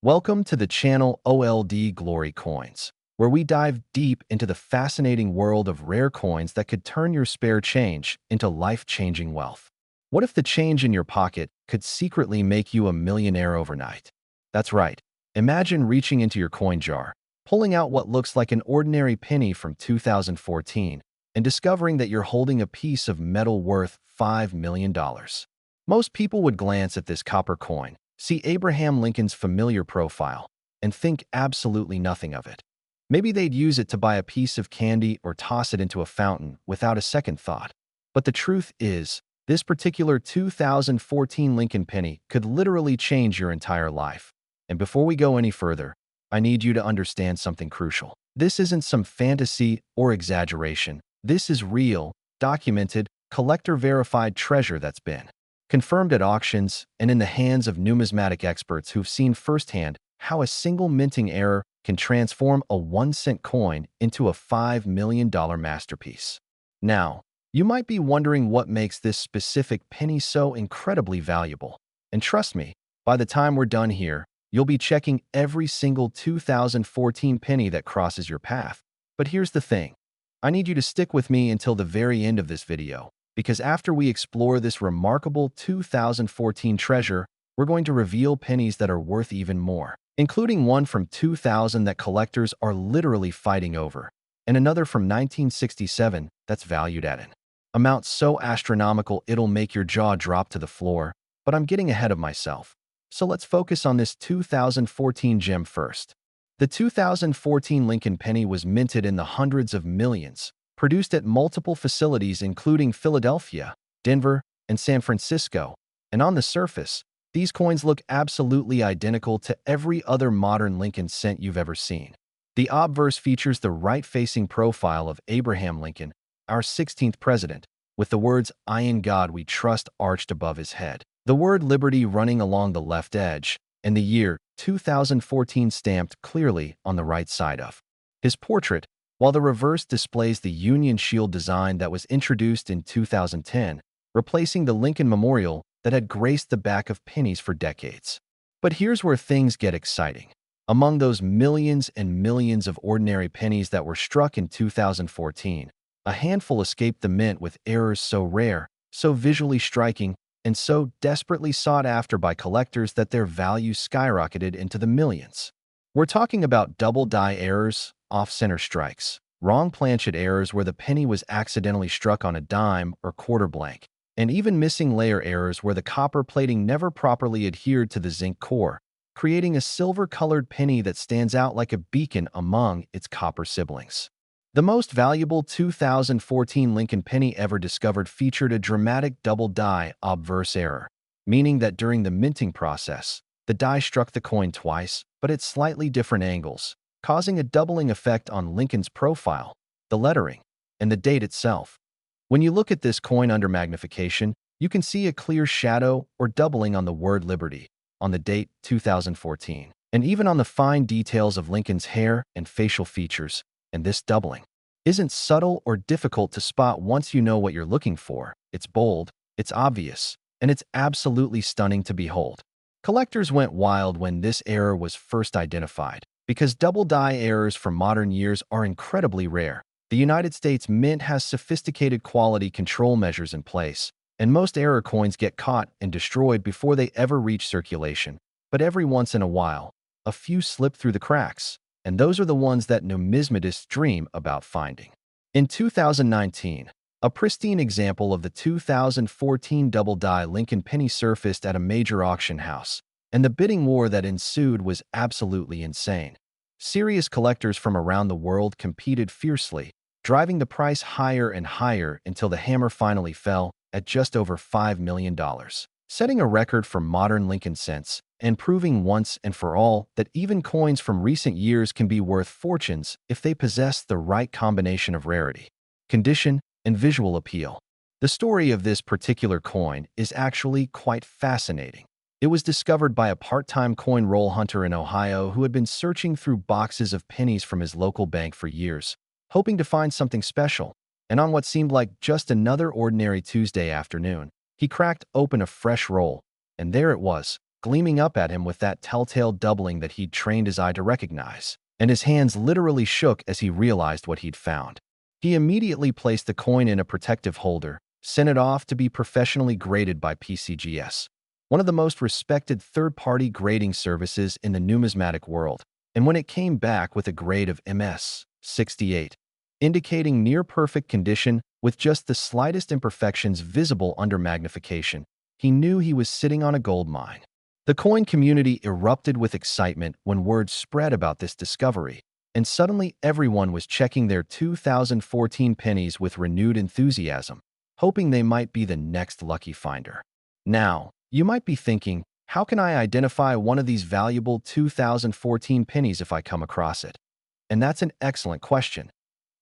Welcome to the channel OLD Glory Coins, where we dive deep into the fascinating world of rare coins that could turn your spare change into life-changing wealth. What if the change in your pocket could secretly make you a millionaire overnight? That's right. Imagine reaching into your coin jar, pulling out what looks like an ordinary penny from 2014, and discovering that you're holding a piece of metal worth $5 million. Most people would glance at this copper coin, see Abraham Lincoln's familiar profile, and think absolutely nothing of it. Maybe they'd use it to buy a piece of candy or toss it into a fountain without a second thought. But the truth is, this particular 2014 Lincoln penny could literally change your entire life. And before we go any further, I need you to understand something crucial. This isn't some fantasy or exaggeration. This is real, documented, collector-verified treasure that's been confirmed at auctions and in the hands of numismatic experts who've seen firsthand how a single minting error can transform a 1-cent coin into a $5 million masterpiece. Now, you might be wondering what makes this specific penny so incredibly valuable. And trust me, by the time we're done here, you'll be checking every single 2014 penny that crosses your path. But here's the thing. I need you to stick with me until the very end of this video, because after we explore this remarkable 2014 treasure, we're going to reveal pennies that are worth even more, including one from 2000 that collectors are literally fighting over, and another from 1967 that's valued at an amount so astronomical it'll make your jaw drop to the floor. But I'm getting ahead of myself. So let's focus on this 2014 gem first. The 2014 Lincoln penny was minted in the hundreds of millions, produced at multiple facilities including Philadelphia, Denver, and San Francisco, and on the surface, these coins look absolutely identical to every other modern Lincoln cent you've ever seen. The obverse features the right-facing profile of Abraham Lincoln, our 16th president, with the words, "I in God we trust," arched above his head, the word liberty running along the left edge, and the year 2014 stamped clearly on the right side of his portrait, while the reverse displays the Union Shield design that was introduced in 2010, replacing the Lincoln Memorial that had graced the back of pennies for decades. But here's where things get exciting. Among those millions and millions of ordinary pennies that were struck in 2014, a handful escaped the mint with errors so rare, so visually striking, and so desperately sought after by collectors that their value skyrocketed into the millions. We're talking about double die errors, off-center strikes, wrong planchet errors where the penny was accidentally struck on a dime or quarter blank, and even missing layer errors where the copper plating never properly adhered to the zinc core, creating a silver-colored penny that stands out like a beacon among its copper siblings. The most valuable 2014 Lincoln penny ever discovered featured a dramatic double die obverse error, meaning that during the minting process, the die struck the coin twice, but at slightly different angles, causing a doubling effect on Lincoln's profile, the lettering, and the date itself. When you look at this coin under magnification, you can see a clear shadow or doubling on the word liberty, on the date 2014, and even on the fine details of Lincoln's hair and facial features. And this doubling isn't subtle or difficult to spot once you know what you're looking for. It's bold, it's obvious, and it's absolutely stunning to behold. Collectors went wild when this error was first identified, because double die errors from modern years are incredibly rare. The United States Mint has sophisticated quality control measures in place, and most error coins get caught and destroyed before they ever reach circulation. But every once in a while, a few slip through the cracks, and those are the ones that numismatists dream about finding. In 2019, a pristine example of the 2014 double die Lincoln penny surfaced at a major auction house, and the bidding war that ensued was absolutely insane. Serious collectors from around the world competed fiercely, driving the price higher and higher until the hammer finally fell at just over $5 million, setting a record for modern Lincoln cents and proving once and for all that even coins from recent years can be worth fortunes if they possess the right combination of rarity, condition, and visual appeal. The story of this particular coin is actually quite fascinating. It was discovered by a part-time coin roll hunter in Ohio who had been searching through boxes of pennies from his local bank for years, hoping to find something special. And on what seemed like just another ordinary Tuesday afternoon, he cracked open a fresh roll, and there it was, gleaming up at him with that telltale doubling that he'd trained his eye to recognize, and his hands literally shook as he realized what he'd found. He immediately placed the coin in a protective holder, sent it off to be professionally graded by PCGS, one of the most respected third-party grading services in the numismatic world, and when it came back with a grade of MS 68, indicating near-perfect condition with just the slightest imperfections visible under magnification, he knew he was sitting on a gold mine. The coin community erupted with excitement when word spread about this discovery, and suddenly everyone was checking their 2014 pennies with renewed enthusiasm, hoping they might be the next lucky finder. Now, you might be thinking, how can I identify one of these valuable 2014 pennies if I come across it? And that's an excellent question.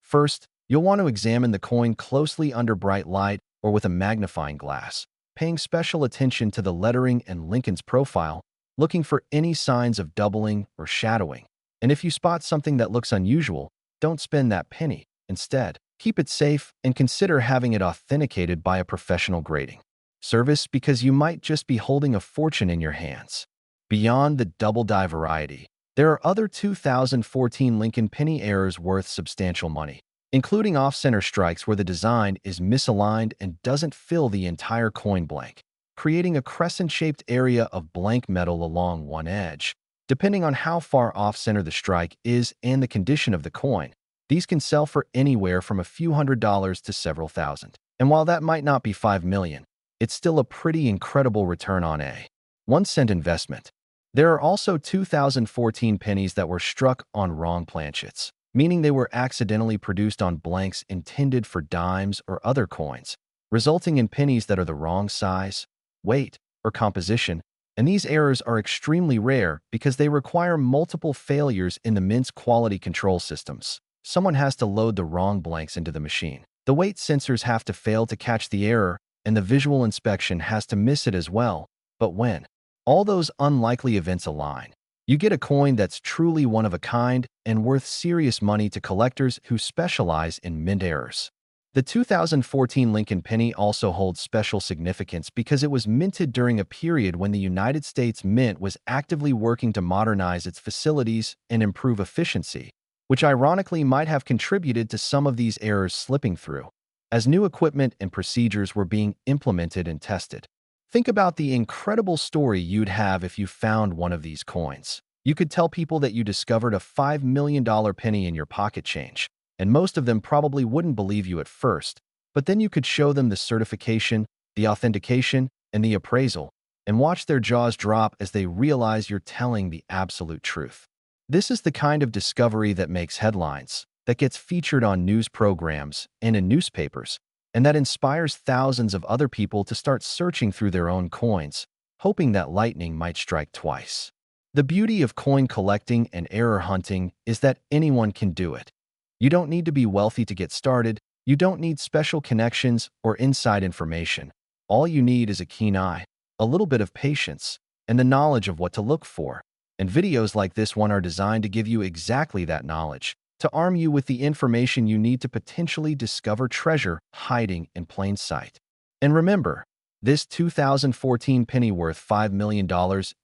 First, you'll want to examine the coin closely under bright light or with a magnifying glass, paying special attention to the lettering and Lincoln's profile, looking for any signs of doubling or shadowing. And if you spot something that looks unusual, don't spend that penny. Instead, keep it safe and consider having it authenticated by a professional grading service because you might just be holding a fortune in your hands. Beyond the double die variety, there are other 2014 Lincoln penny errors worth substantial money, including off-center strikes where the design is misaligned and doesn't fill the entire coin blank, creating a crescent-shaped area of blank metal along one edge. Depending on how far off-center the strike is and the condition of the coin, these can sell for anywhere from a few $100s to several thousand. And while that might not be $5 million, it's still a pretty incredible return on a 1-cent investment. There are also 2014 pennies that were struck on wrong planchets, meaning they were accidentally produced on blanks intended for dimes or other coins, resulting in pennies that are the wrong size, weight, or composition. And these errors are extremely rare because they require multiple failures in the mint's quality control systems. Someone has to load the wrong blanks into the machine. The weight sensors have to fail to catch the error, and the visual inspection has to miss it as well. But when all those unlikely events align, you get a coin that's truly one of a kind and worth serious money to collectors who specialize in mint errors. The 2014 Lincoln penny also holds special significance because it was minted during a period when the United States Mint was actively working to modernize its facilities and improve efficiency, which ironically might have contributed to some of these errors slipping through, as new equipment and procedures were being implemented and tested. Think about the incredible story you'd have if you found one of these coins. You could tell people that you discovered a $5 million penny in your pocket change, and most of them probably wouldn't believe you at first, but then you could show them the certification, the authentication, and the appraisal, and watch their jaws drop as they realize you're telling the absolute truth. This is the kind of discovery that makes headlines, that gets featured on news programs and in newspapers, and that inspires thousands of other people to start searching through their own coins, hoping that lightning might strike twice. The beauty of coin collecting and error hunting is that anyone can do it. You don't need to be wealthy to get started. You don't need special connections or inside information. All you need is a keen eye, a little bit of patience, and the knowledge of what to look for. And videos like this one are designed to give you exactly that knowledge, to arm you with the information you need to potentially discover treasure hiding in plain sight. And remember, this 2014 penny worth $5 million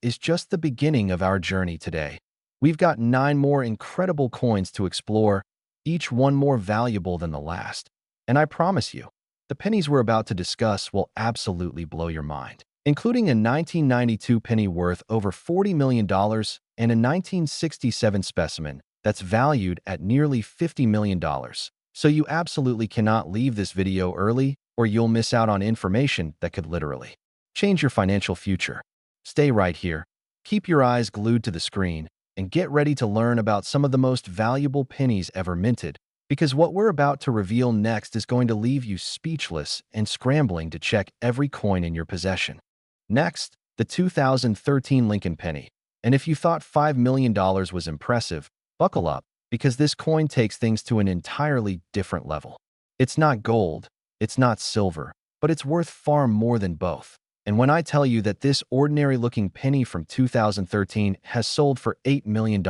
is just the beginning of our journey today. We've got 9 more incredible coins to explore, each one more valuable than the last. And I promise you, the pennies we're about to discuss will absolutely blow your mind, including a 1992 penny worth over $40 million and a 1967 specimen that's valued at nearly $50 million. So you absolutely cannot leave this video early or you'll miss out on information that could literally change your financial future. Stay right here, keep your eyes glued to the screen, and get ready to learn about some of the most valuable pennies ever minted, because what we're about to reveal next is going to leave you speechless and scrambling to check every coin in your possession. Next, the 2013 Lincoln penny. And if you thought $5 million was impressive, buckle up, because this coin takes things to an entirely different level. It's not gold, it's not silver, but it's worth far more than both. And when I tell you that this ordinary-looking penny from 2013 has sold for $8 million,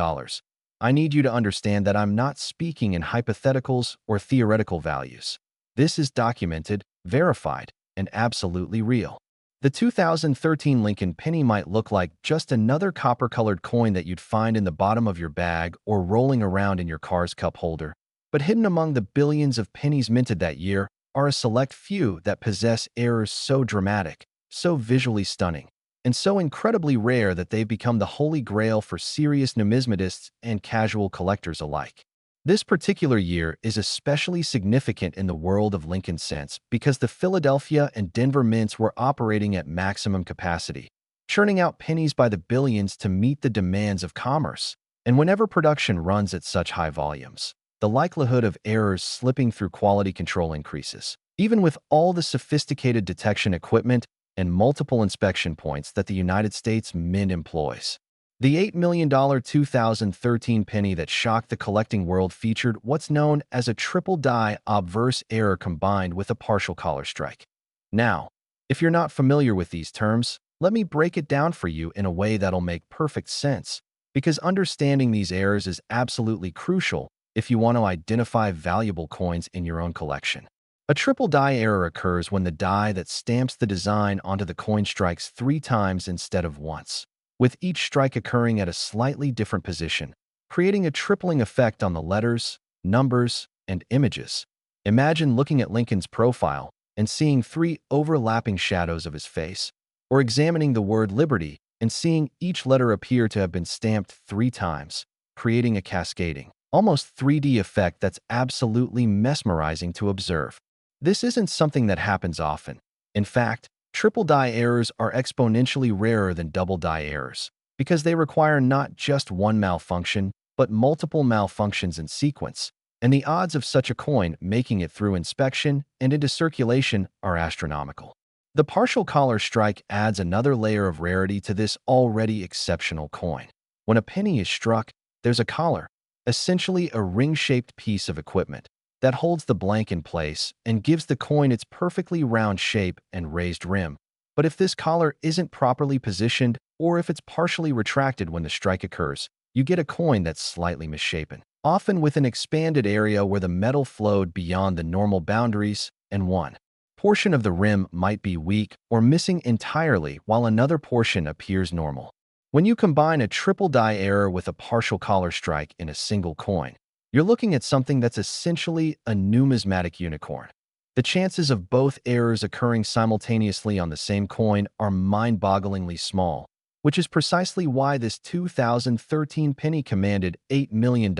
I need you to understand that I'm not speaking in hypotheticals or theoretical values. This is documented, verified, and absolutely real. The 2013 Lincoln penny might look like just another copper-colored coin that you'd find in the bottom of your bag or rolling around in your car's cup holder. But hidden among the billions of pennies minted that year are a select few that possess errors so dramatic, so visually stunning, and so incredibly rare that they've become the holy grail for serious numismatists and casual collectors alike. This particular year is especially significant in the world of Lincoln cents because the Philadelphia and Denver mints were operating at maximum capacity, churning out pennies by the billions to meet the demands of commerce. And whenever production runs at such high volumes, the likelihood of errors slipping through quality control increases. Even with all the sophisticated detection equipment and multiple inspection points that the United States Mint employs. The $8 million 2013 penny that shocked the collecting world featured what's known as a triple die obverse error combined with a partial collar strike. Now, if you're not familiar with these terms, let me break it down for you in a way that'll make perfect sense, because understanding these errors is absolutely crucial if you want to identify valuable coins in your own collection. A triple die error occurs when the die that stamps the design onto the coin strikes 3 times instead of once, with each strike occurring at a slightly different position, creating a tripling effect on the letters, numbers, and images. Imagine looking at Lincoln's profile and seeing 3 overlapping shadows of his face, or examining the word liberty and seeing each letter appear to have been stamped 3 times, creating a cascading, almost 3D effect that's absolutely mesmerizing to observe. This isn't something that happens often. In fact, triple die errors are exponentially rarer than double die errors because they require not just one malfunction, but multiple malfunctions in sequence, and the odds of such a coin making it through inspection and into circulation are astronomical. The partial collar strike adds another layer of rarity to this already exceptional coin. When a penny is struck, there's a collar, essentially a ring-shaped piece of equipment, that holds the blank in place and gives the coin its perfectly round shape and raised rim. But if this collar isn't properly positioned, or if it's partially retracted when the strike occurs, you get a coin that's slightly misshapen, often with an expanded area where the metal flowed beyond the normal boundaries, and one portion of the rim might be weak or missing entirely while another portion appears normal. When you combine a triple die error with a partial collar strike in a single coin, you're looking at something that's essentially a numismatic unicorn. The chances of both errors occurring simultaneously on the same coin are mind-bogglingly small, which is precisely why this 2013 penny commanded $8 million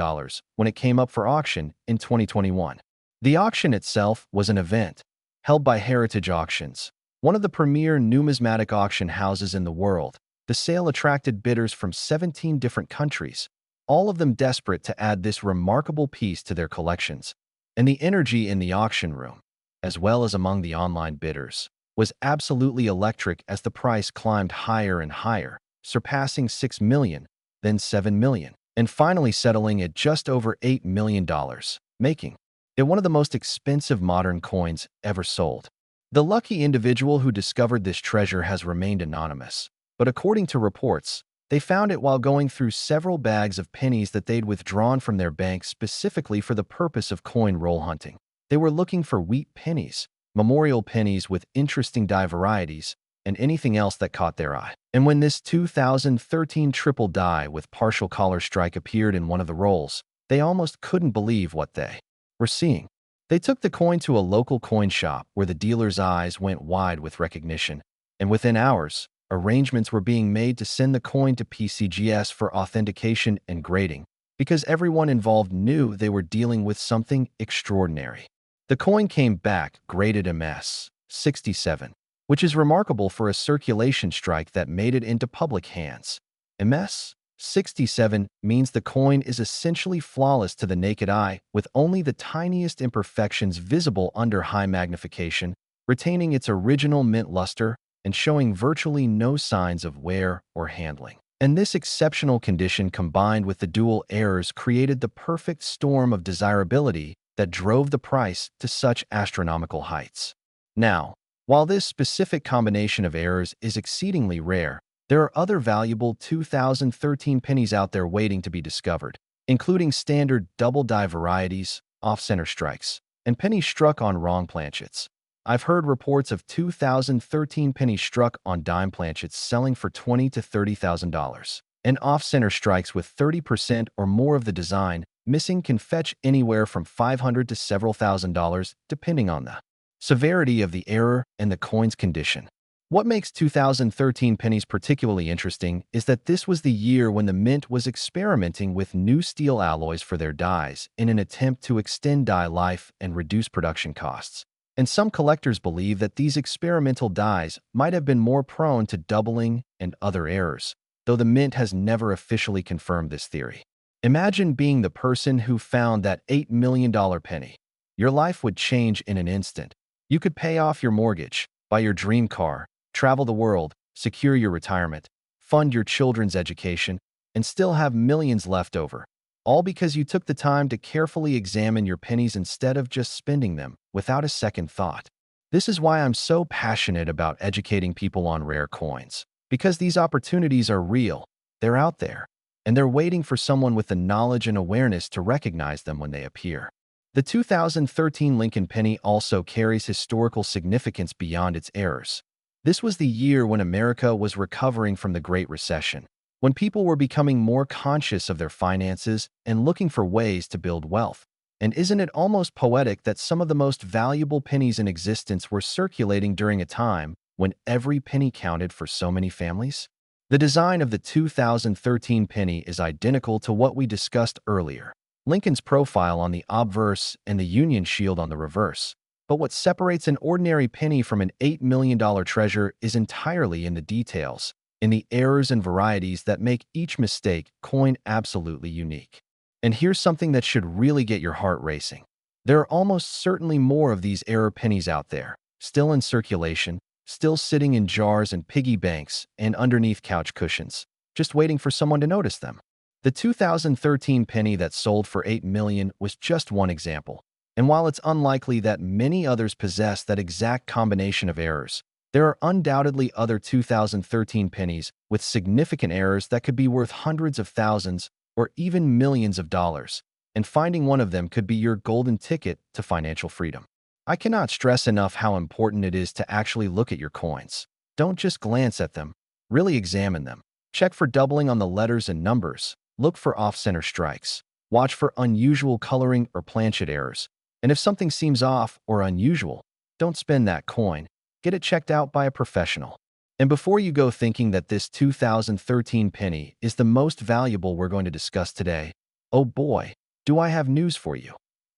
when it came up for auction in 2021. The auction itself was an event held by Heritage Auctions, one of the premier numismatic auction houses in the world. The sale attracted bidders from 17 different countries, all of them desperate to add this remarkable piece to their collections. And the energy in the auction room, as well as among the online bidders, was absolutely electric as the price climbed higher and higher, surpassing $6 million, then $7 million, and finally settling at just over $8 million, making it one of the most expensive modern coins ever sold. The lucky individual who discovered this treasure has remained anonymous, but according to reports, they found it while going through several bags of pennies that they'd withdrawn from their bank specifically for the purpose of coin roll hunting. They were looking for wheat pennies, memorial pennies with interesting die varieties, and anything else that caught their eye. And when this 2013 triple die with partial collar strike appeared in one of the rolls, they almost couldn't believe what they were seeing. They took the coin to a local coin shop where the dealer's eyes went wide with recognition, and within hours, arrangements were being made to send the coin to PCGS for authentication and grading, because everyone involved knew they were dealing with something extraordinary. The coin came back graded MS 67, which is remarkable for a circulation strike that made it into public hands. MS 67 means the coin is essentially flawless to the naked eye, with only the tiniest imperfections visible under high magnification, retaining its original mint luster and showing virtually no signs of wear or handling. And this exceptional condition combined with the dual errors created the perfect storm of desirability that drove the price to such astronomical heights. Now, while this specific combination of errors is exceedingly rare, there are other valuable 2013 pennies out there waiting to be discovered, including standard double die varieties, off-center strikes, and pennies struck on wrong planchets. I've heard reports of 2013 pennies struck on dime planchets selling for $20,000 to $30,000. And off-center strikes with 30% or more of the design missing can fetch anywhere from $500 to several $1,000s, depending on the severity of the error and the coin's condition. What makes 2013 pennies particularly interesting is that this was the year when the mint was experimenting with new steel alloys for their dies in an attempt to extend die life and reduce production costs. And some collectors believe that these experimental dies might have been more prone to doubling and other errors, though the mint has never officially confirmed this theory. Imagine being the person who found that $8 million penny. Your life would change in an instant. You could pay off your mortgage, buy your dream car, travel the world, secure your retirement, fund your children's education, and still have millions left over, all because you took the time to carefully examine your pennies instead of just spending them without a second thought. This is why I'm so passionate about educating people on rare coins, because these opportunities are real, they're out there, and they're waiting for someone with the knowledge and awareness to recognize them when they appear. The 2013 Lincoln penny also carries historical significance beyond its errors. This was the year when America was recovering from the Great Recession, when people were becoming more conscious of their finances and looking for ways to build wealth. And isn't it almost poetic that some of the most valuable pennies in existence were circulating during a time when every penny counted for so many families? The design of the 2013 penny is identical to what we discussed earlier. Lincoln's profile on the obverse and the Union shield on the reverse. But what separates an ordinary penny from an $8 million treasure is entirely in the details, in the errors and varieties that make each coin absolutely unique. And here's something that should really get your heart racing. There are almost certainly more of these error pennies out there, still in circulation, still sitting in jars and piggy banks and underneath couch cushions, just waiting for someone to notice them. The 2013 penny that sold for $8 million was just one example. And while it's unlikely that many others possess that exact combination of errors, there are undoubtedly other 2013 pennies with significant errors that could be worth hundreds of thousands or even millions of dollars, and finding one of them could be your golden ticket to financial freedom. I cannot stress enough how important it is to actually look at your coins. Don't just glance at them, really examine them. Check for doubling on the letters and numbers, look for off-center strikes, watch for unusual coloring or planchet errors. And if something seems off or unusual, don't spend that coin. Get it checked out by a professional. And before you go thinking that this 2013 penny is the most valuable we're going to discuss today, oh boy, do I have news for you.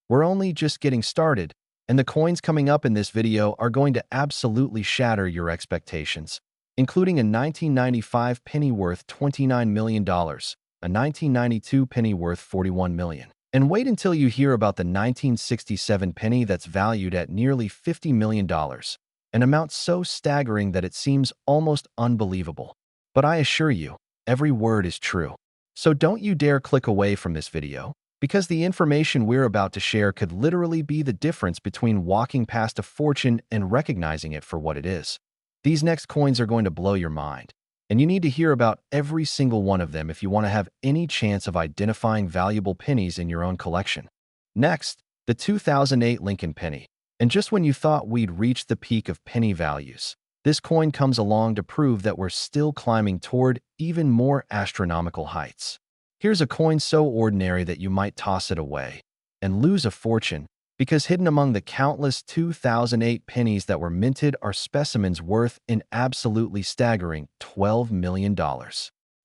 We're only just getting started, and the coins coming up in this video are going to absolutely shatter your expectations, including a 1995 penny worth $29 million, a 1992 penny worth $41 million. And wait until you hear about the 1967 penny that's valued at nearly $50 million, an amount so staggering that it seems almost unbelievable. But I assure you, every word is true. So don't you dare click away from this video, because the information we're about to share could literally be the difference between walking past a fortune and recognizing it for what it is. These next coins are going to blow your mind. And you need to hear about every single one of them if you want to have any chance of identifying valuable pennies in your own collection. Next, the 2008 Lincoln penny. And just when you thought we'd reached the peak of penny values, this coin comes along to prove that we're still climbing toward even more astronomical heights. Here's a coin so ordinary that you might toss it away and lose a fortune, because hidden among the countless 2008 pennies that were minted are specimens worth an absolutely staggering $12 million.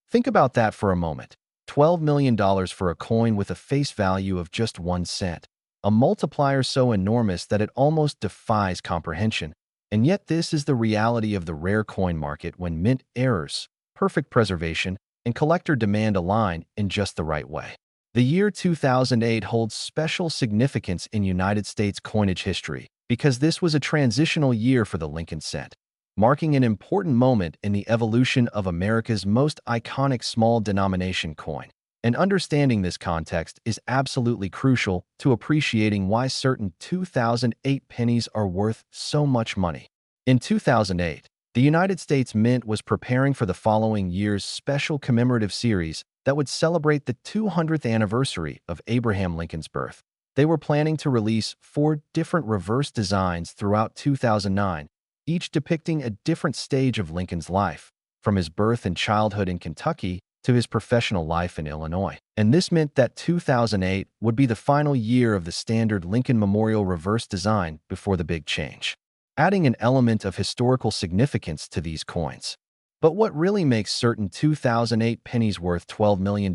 Think about that for a moment. $12 million for a coin with a face value of just 1 cent. A multiplier so enormous that it almost defies comprehension. And yet this is the reality of the rare coin market when mint errors, perfect preservation, and collector demand align in just the right way. The year 2008 holds special significance in United States coinage history because this was a transitional year for the Lincoln cent, marking an important moment in the evolution of America's most iconic small denomination coin. And understanding this context is absolutely crucial to appreciating why certain 2008 pennies are worth so much money. In 2008, the United States Mint was preparing for the following year's special commemorative series that would celebrate the 200th anniversary of Abraham Lincoln's birth. They were planning to release 4 different reverse designs throughout 2009, each depicting a different stage of Lincoln's life, from his birth and childhood in Kentucky to his professional life in Illinois. And this meant that 2008 would be the final year of the standard Lincoln Memorial reverse design before the big change, adding an element of historical significance to these coins. But what really makes certain 2008 pennies worth $12 million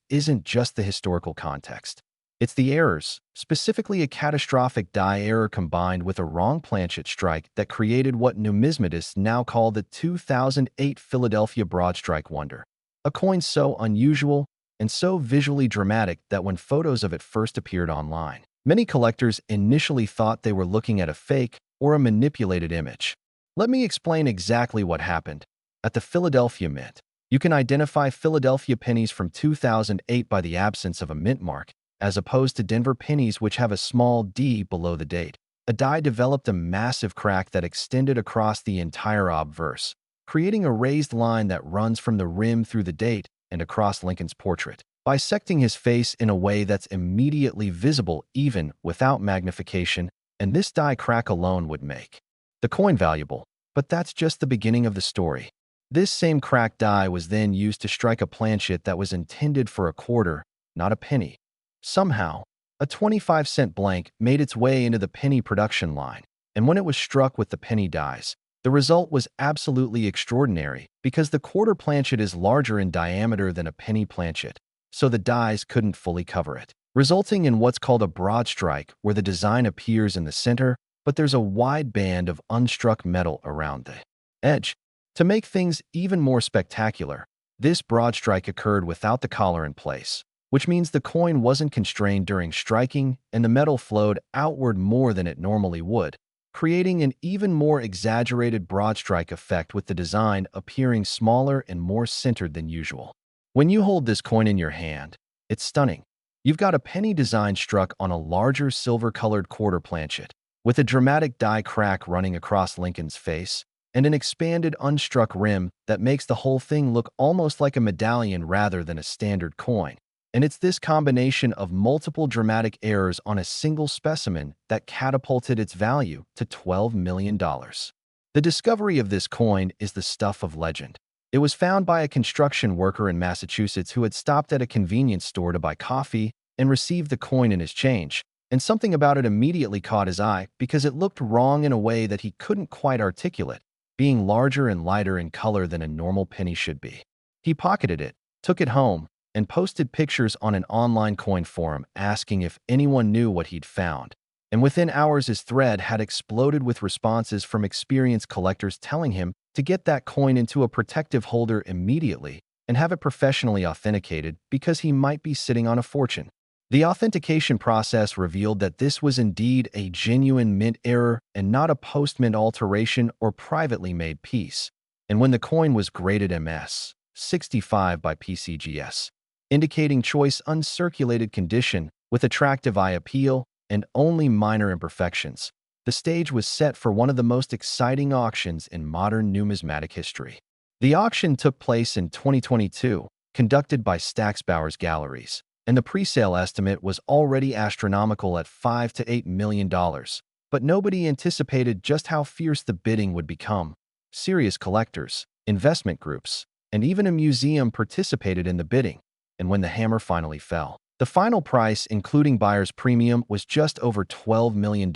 isn't just the historical context. It's the errors, specifically a catastrophic die error combined with a wrong planchet strike that created what numismatists now call the 2008 Philadelphia Broadstrike Wonder. A coin so unusual and so visually dramatic that when photos of it first appeared online, many collectors initially thought they were looking at a fake or a manipulated image. Let me explain exactly what happened. At the Philadelphia Mint, you can identify Philadelphia pennies from 2008 by the absence of a mint mark, as opposed to Denver pennies which have a small D below the date. A die developed a massive crack that extended across the entire obverse, creating a raised line that runs from the rim through the date and across Lincoln's portrait, bisecting his face in a way that's immediately visible even without magnification, and this die crack alone would make the coin valuable. But that's just the beginning of the story. This same cracked die was then used to strike a planchet that was intended for a quarter, not a penny. Somehow, a 25-cent blank made its way into the penny production line, and when it was struck with the penny dies, the result was absolutely extraordinary because the quarter planchet is larger in diameter than a penny planchet, so the dies couldn't fully cover it, resulting in what's called a broad strike where the design appears in the center, but there's a wide band of unstruck metal around the edge. To make things even more spectacular, this broad strike occurred without the collar in place, which means the coin wasn't constrained during striking and the metal flowed outward more than it normally would, creating an even more exaggerated broad strike effect with the design appearing smaller and more centered than usual. When you hold this coin in your hand, it's stunning. You've got a penny design struck on a larger silver-colored quarter planchet, with a dramatic die crack running across Lincoln's face, and an expanded unstruck rim that makes the whole thing look almost like a medallion rather than a standard coin. And it's this combination of multiple dramatic errors on a single specimen that catapulted its value to $12 million. The discovery of this coin is the stuff of legend. It was found by a construction worker in Massachusetts who had stopped at a convenience store to buy coffee and received the coin in his change, and something about it immediately caught his eye because it looked wrong in a way that he couldn't quite articulate, being larger and lighter in color than a normal penny should be. He pocketed it, took it home, and posted pictures on an online coin forum asking if anyone knew what he'd found. And within hours his thread had exploded with responses from experienced collectors telling him to get that coin into a protective holder immediately and have it professionally authenticated because he might be sitting on a fortune. The authentication process revealed that this was indeed a genuine mint error and not a post-mint alteration or privately made piece. And when the coin was graded MS 65 by PCGS, indicating choice uncirculated condition with attractive eye appeal and only minor imperfections, the stage was set for one of the most exciting auctions in modern numismatic history. The auction took place in 2022, conducted by Stack's Bowers Galleries, and the pre-sale estimate was already astronomical at $5 to $8 million. But nobody anticipated just how fierce the bidding would become. Serious collectors, investment groups, and even a museum participated in the bidding. And when the hammer finally fell, the final price, including buyer's premium, was just over $12 million,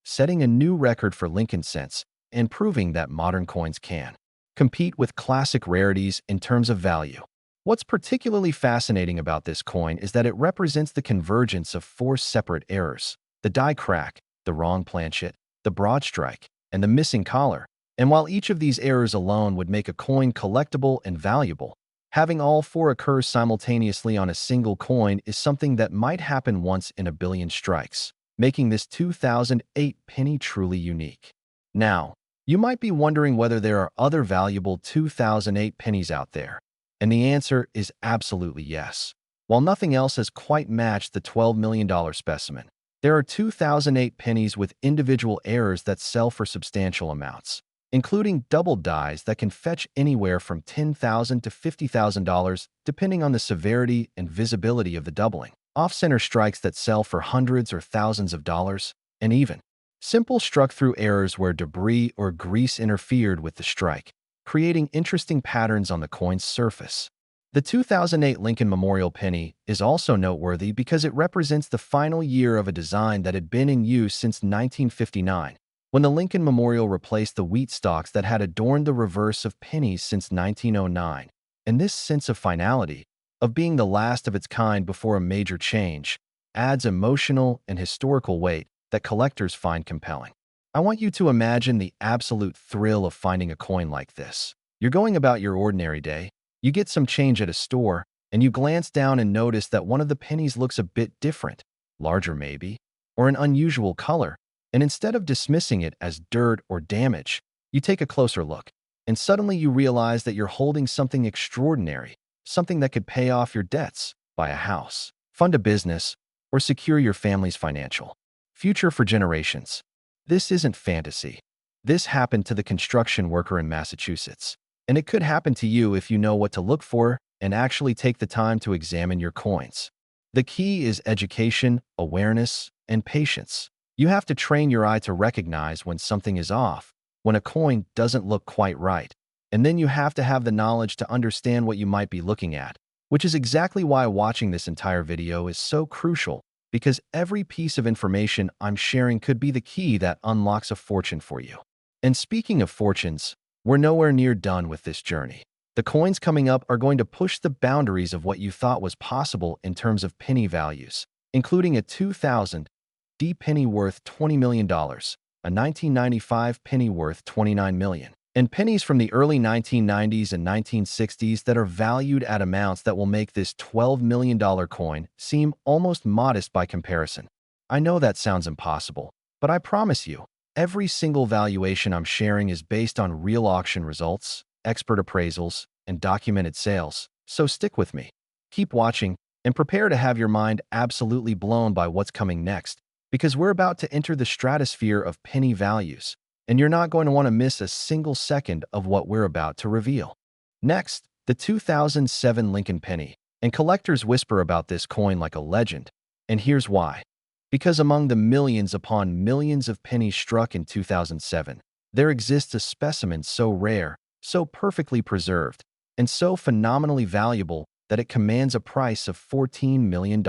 setting a new record for Lincoln cents and proving that modern coins can compete with classic rarities in terms of value. What's particularly fascinating about this coin is that it represents the convergence of 4 separate errors: the die crack, the wrong planchet, the broad strike, and the missing collar. And while each of these errors alone would make a coin collectible and valuable, having all 4 occur simultaneously on a single coin is something that might happen once in a billion strikes, making this 2008 penny truly unique. Now, you might be wondering whether there are other valuable 2008 pennies out there. And the answer is absolutely yes. While nothing else has quite matched the $12 million specimen, there are 2008 pennies with individual errors that sell for substantial amounts, including doubled dies that can fetch anywhere from $10,000 to $50,000 depending on the severity and visibility of the doubling. off-center strikes that sell for hundreds or thousands of dollars, and even simple struck-through errors where debris or grease interfered with the strike, creating interesting patterns on the coin's surface. The 2008 Lincoln Memorial penny is also noteworthy because it represents the final year of a design that had been in use since 1959, when the Lincoln Memorial replaced the wheat stalks that had adorned the reverse of pennies since 1909. And this sense of finality, of being the last of its kind before a major change, adds emotional and historical weight that collectors find compelling. I want you to imagine the absolute thrill of finding a coin like this. You're going about your ordinary day, you get some change at a store, and you glance down and notice that one of the pennies looks a bit different, larger maybe, or an unusual color, and instead of dismissing it as dirt or damage, you take a closer look, and suddenly you realize that you're holding something extraordinary, something that could pay off your debts, buy a house, fund a business, or secure your family's financial future for generations. This isn't fantasy. This happened to the construction worker in Massachusetts. And it could happen to you if you know what to look for and actually take the time to examine your coins. The key is education, awareness, and patience. You have to train your eye to recognize when something is off, when a coin doesn't look quite right. And then you have to have the knowledge to understand what you might be looking at, which is exactly why watching this entire video is so crucial, because every piece of information I'm sharing could be the key that unlocks a fortune for you. And speaking of fortunes, we're nowhere near done with this journey. The coins coming up are going to push the boundaries of what you thought was possible in terms of penny values, including a 2000 D penny worth $20 million, a 1995 penny worth $29 million, and pennies from the early 1990s and 1960s that are valued at amounts that will make this $12 million coin seem almost modest by comparison. I know that sounds impossible, but I promise you, every single valuation I'm sharing is based on real auction results, expert appraisals, and documented sales, so stick with me. Keep watching, and prepare to have your mind absolutely blown by what's coming next, because we're about to enter the stratosphere of penny values, and you're not going to want to miss a single second of what we're about to reveal. Next, the 2007 Lincoln penny, and collectors whisper about this coin like a legend, and here's why. Because among the millions upon millions of pennies struck in 2007, there exists a specimen so rare, so perfectly preserved, and so phenomenally valuable that it commands a price of $14 million.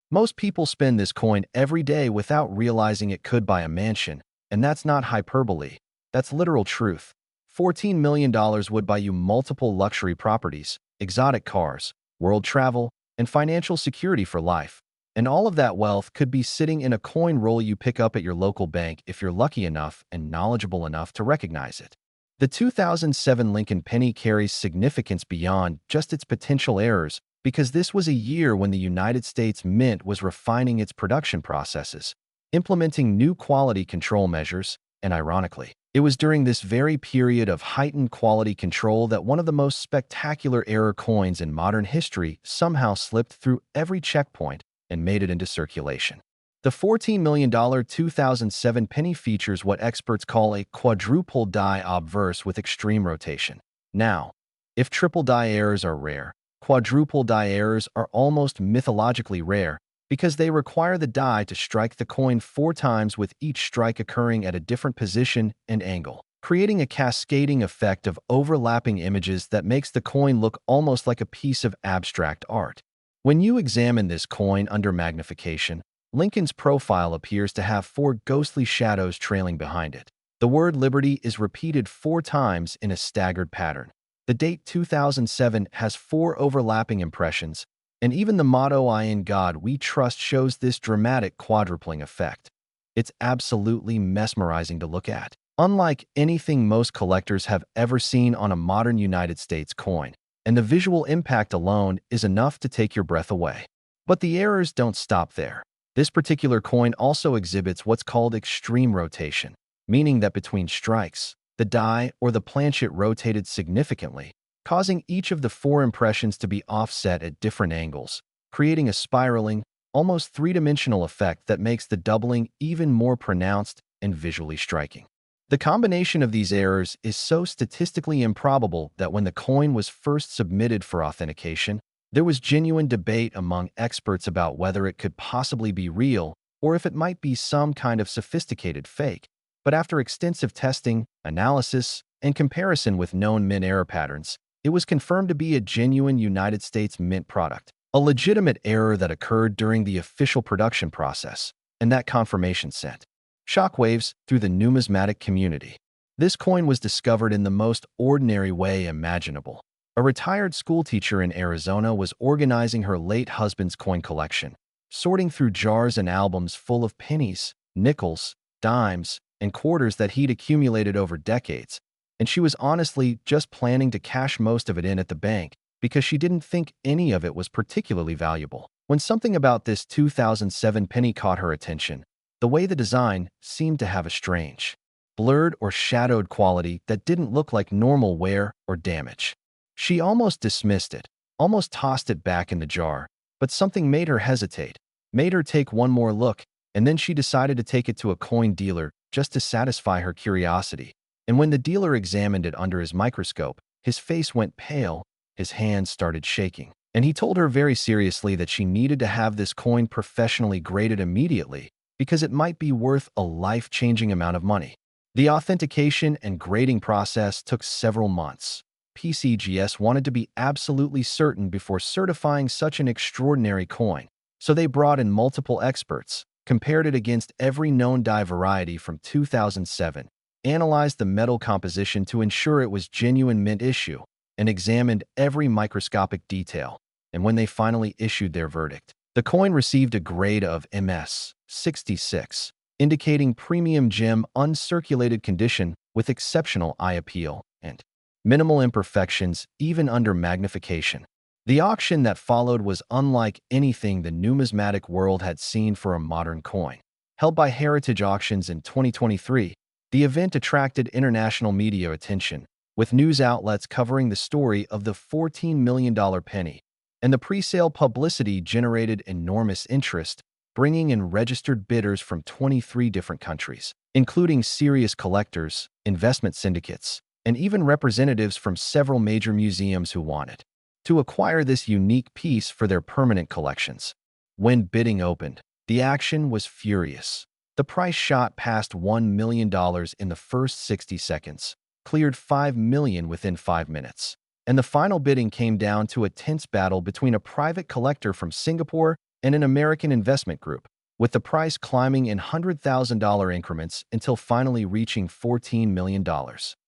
Most people spend this coin every day without realizing it could buy a mansion, and that's not hyperbole. That's literal truth. $14 million would buy you multiple luxury properties, exotic cars, world travel, and financial security for life. And all of that wealth could be sitting in a coin roll you pick up at your local bank if you're lucky enough and knowledgeable enough to recognize it. The 2007 Lincoln penny carries significance beyond just its potential errors because this was a year when the United States Mint was refining its production processes, implementing new quality control measures, and ironically, it was during this very period of heightened quality control that one of the most spectacular error coins in modern history somehow slipped through every checkpoint and made it into circulation. The $14 million 2007 penny features what experts call a quadruple die obverse with extreme rotation. Now, if triple die errors are rare, quadruple die errors are almost mythologically rare because they require the die to strike the coin 4 times with each strike occurring at a different position and angle, creating a cascading effect of overlapping images that makes the coin look almost like a piece of abstract art. When you examine this coin under magnification, Lincoln's profile appears to have 4 ghostly shadows trailing behind it. The word liberty is repeated 4 times in a staggered pattern. The date 2007 has 4 overlapping impressions, and even the motto "I in God we trust" shows this dramatic quadrupling effect. It's absolutely mesmerizing to look at, unlike anything most collectors have ever seen on a modern United States coin, and the visual impact alone is enough to take your breath away. But the errors don't stop there. This particular coin also exhibits what's called extreme rotation, meaning that between strikes, the die or the planchet rotated significantly, causing each of the 4 impressions to be offset at different angles, creating a spiraling, almost 3-dimensional effect that makes the doubling even more pronounced and visually striking. The combination of these errors is so statistically improbable that when the coin was first submitted for authentication, There was genuine debate among experts about whether it could possibly be real or if it might be some kind of sophisticated fake. But after extensive testing, analysis, and comparison with known mint error patterns, it was confirmed to be a genuine United States Mint product, a legitimate error that occurred during the official production process, and that confirmation sent shockwaves through the numismatic community. This coin was discovered in the most ordinary way imaginable. A retired schoolteacher in Arizona was organizing her late husband's coin collection, sorting through jars and albums full of pennies, nickels, dimes, and quarters that he'd accumulated over decades, and she was honestly just planning to cash most of it in at the bank because she didn't think any of it was particularly valuable. When something about this 2007 penny caught her attention, the way the design seemed to have a strange, blurred or shadowed quality that didn't look like normal wear or damage. She almost dismissed it, almost tossed it back in the jar, but something made her hesitate, made her take one more look, and then she decided to take it to a coin dealer just to satisfy her curiosity. And when the dealer examined it under his microscope, his face went pale, his hands started shaking, and he told her very seriously that she needed to have this coin professionally graded immediately because it might be worth a life-changing amount of money. The authentication and grading process took several months. PCGS wanted to be absolutely certain before certifying such an extraordinary coin, so they brought in multiple experts, compared it against every known die variety from 2007, analyzed the metal composition to ensure it was genuine mint issue, and examined every microscopic detail. And when they finally issued their verdict, the coin received a grade of MS 66, indicating premium gem uncirculated condition with exceptional eye appeal and minimal imperfections even under magnification. The auction that followed was unlike anything the numismatic world had seen for a modern coin. Held by Heritage Auctions in 2023, the event attracted international media attention, with news outlets covering the story of the $14 million penny, and the pre-sale publicity generated enormous interest, bringing in registered bidders from 23 different countries, including serious collectors, investment syndicates, and even representatives from several major museums who wanted to acquire this unique piece for their permanent collections. When bidding opened, the action was furious. The price shot past $1 million in the first 60 seconds, cleared $5 million within 5 minutes, and the final bidding came down to a tense battle between a private collector from Singapore and an American investment group, with the price climbing in $100,000 increments until finally reaching $14 million,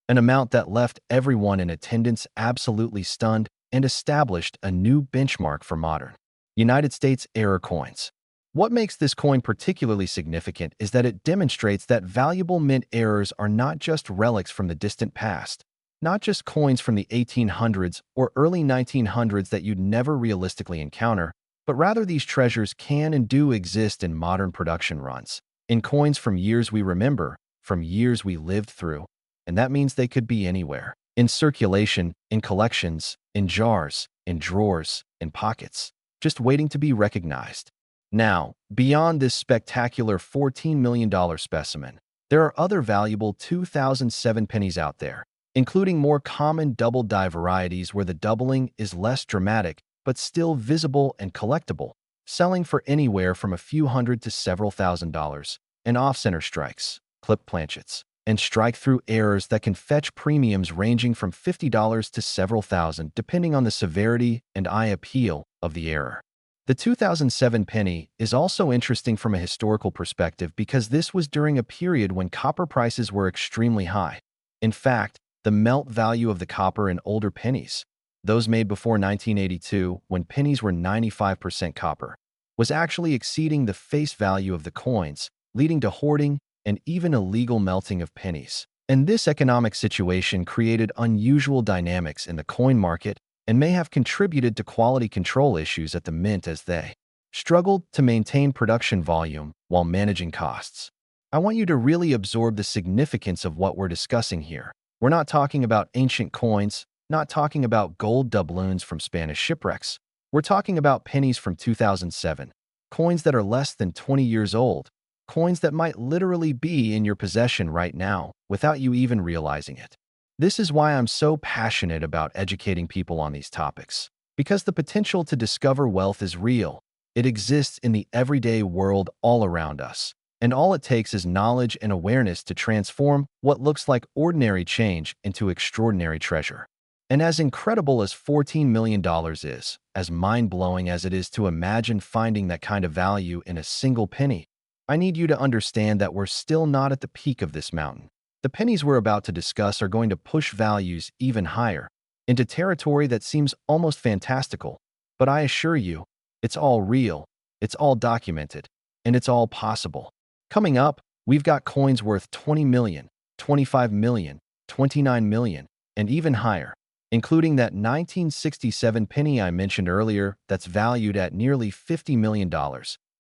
an amount that left everyone in attendance absolutely stunned and established a new benchmark for modern United States error coins. What makes this coin particularly significant is that it demonstrates that valuable mint errors are not just relics from the distant past, not just coins from the 1800s or early 1900s that you'd never realistically encounter, but rather these treasures can and do exist in modern production runs, in coins from years we remember, from years we lived through, and that means they could be anywhere. In circulation, in collections, in jars, in drawers, in pockets, just waiting to be recognized. Now, beyond this spectacular $14 million specimen, there are other valuable 2007 pennies out there, including more common double die varieties where the doubling is less dramatic but still visible and collectible, selling for anywhere from a few hundred to several $1,000s, and off-center strikes, clip planchets, and strike-through errors that can fetch premiums ranging from $50 to several thousand depending on the severity and eye appeal of the error. The 2007 penny is also interesting from a historical perspective because this was during a period when copper prices were extremely high. In fact, the melt value of the copper in older pennies, those made before 1982 when pennies were 95% copper, was actually exceeding the face value of the coins, leading to hoarding and even illegal melting of pennies. And this economic situation created unusual dynamics in the coin market and may have contributed to quality control issues at the mint as they struggled to maintain production volume while managing costs. I want you to really absorb the significance of what we're discussing here. We're not talking about ancient coins, not talking about gold doubloons from Spanish shipwrecks. We're talking about pennies from 2007, coins that are less than 20 years old, coins that might literally be in your possession right now without you even realizing it. This is why I'm so passionate about educating people on these topics, Because the potential to discover wealth is real. It exists in the everyday world all around us. And all it takes is knowledge and awareness to transform what looks like ordinary change into extraordinary treasure. And as incredible as $14 million is, as mind-blowing as it is to imagine finding that kind of value in a single penny, I need you to understand that we're still not at the peak of this mountain. The pennies we're about to discuss are going to push values even higher, into territory that seems almost fantastical. But I assure you, it's all real, it's all documented, and it's all possible. Coming up, we've got coins worth 20 million, 25 million, 29 million, and even higher, including that 1967 penny I mentioned earlier that's valued at nearly $50 million.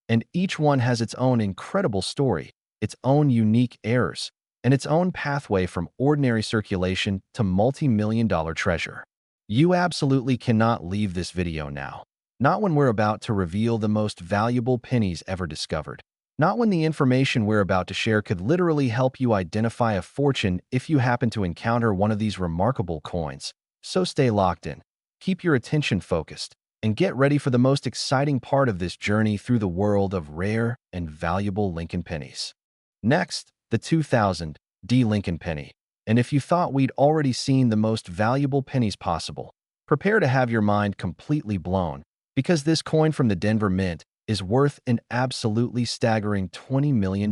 And each one has its own incredible story, its own unique errors, and its own pathway from ordinary circulation to multi-million-dollar treasure. You absolutely cannot leave this video now. Not when we're about to reveal the most valuable pennies ever discovered. Not when the information we're about to share could literally help you identify a fortune if you happen to encounter one of these remarkable coins. So stay locked in, keep your attention focused, and get ready for the most exciting part of this journey through the world of rare and valuable Lincoln pennies. Next, the 2000 D Lincoln penny. And if you thought we'd already seen the most valuable pennies possible, prepare to have your mind completely blown, because this coin from the Denver Mint is worth an absolutely staggering $20 million.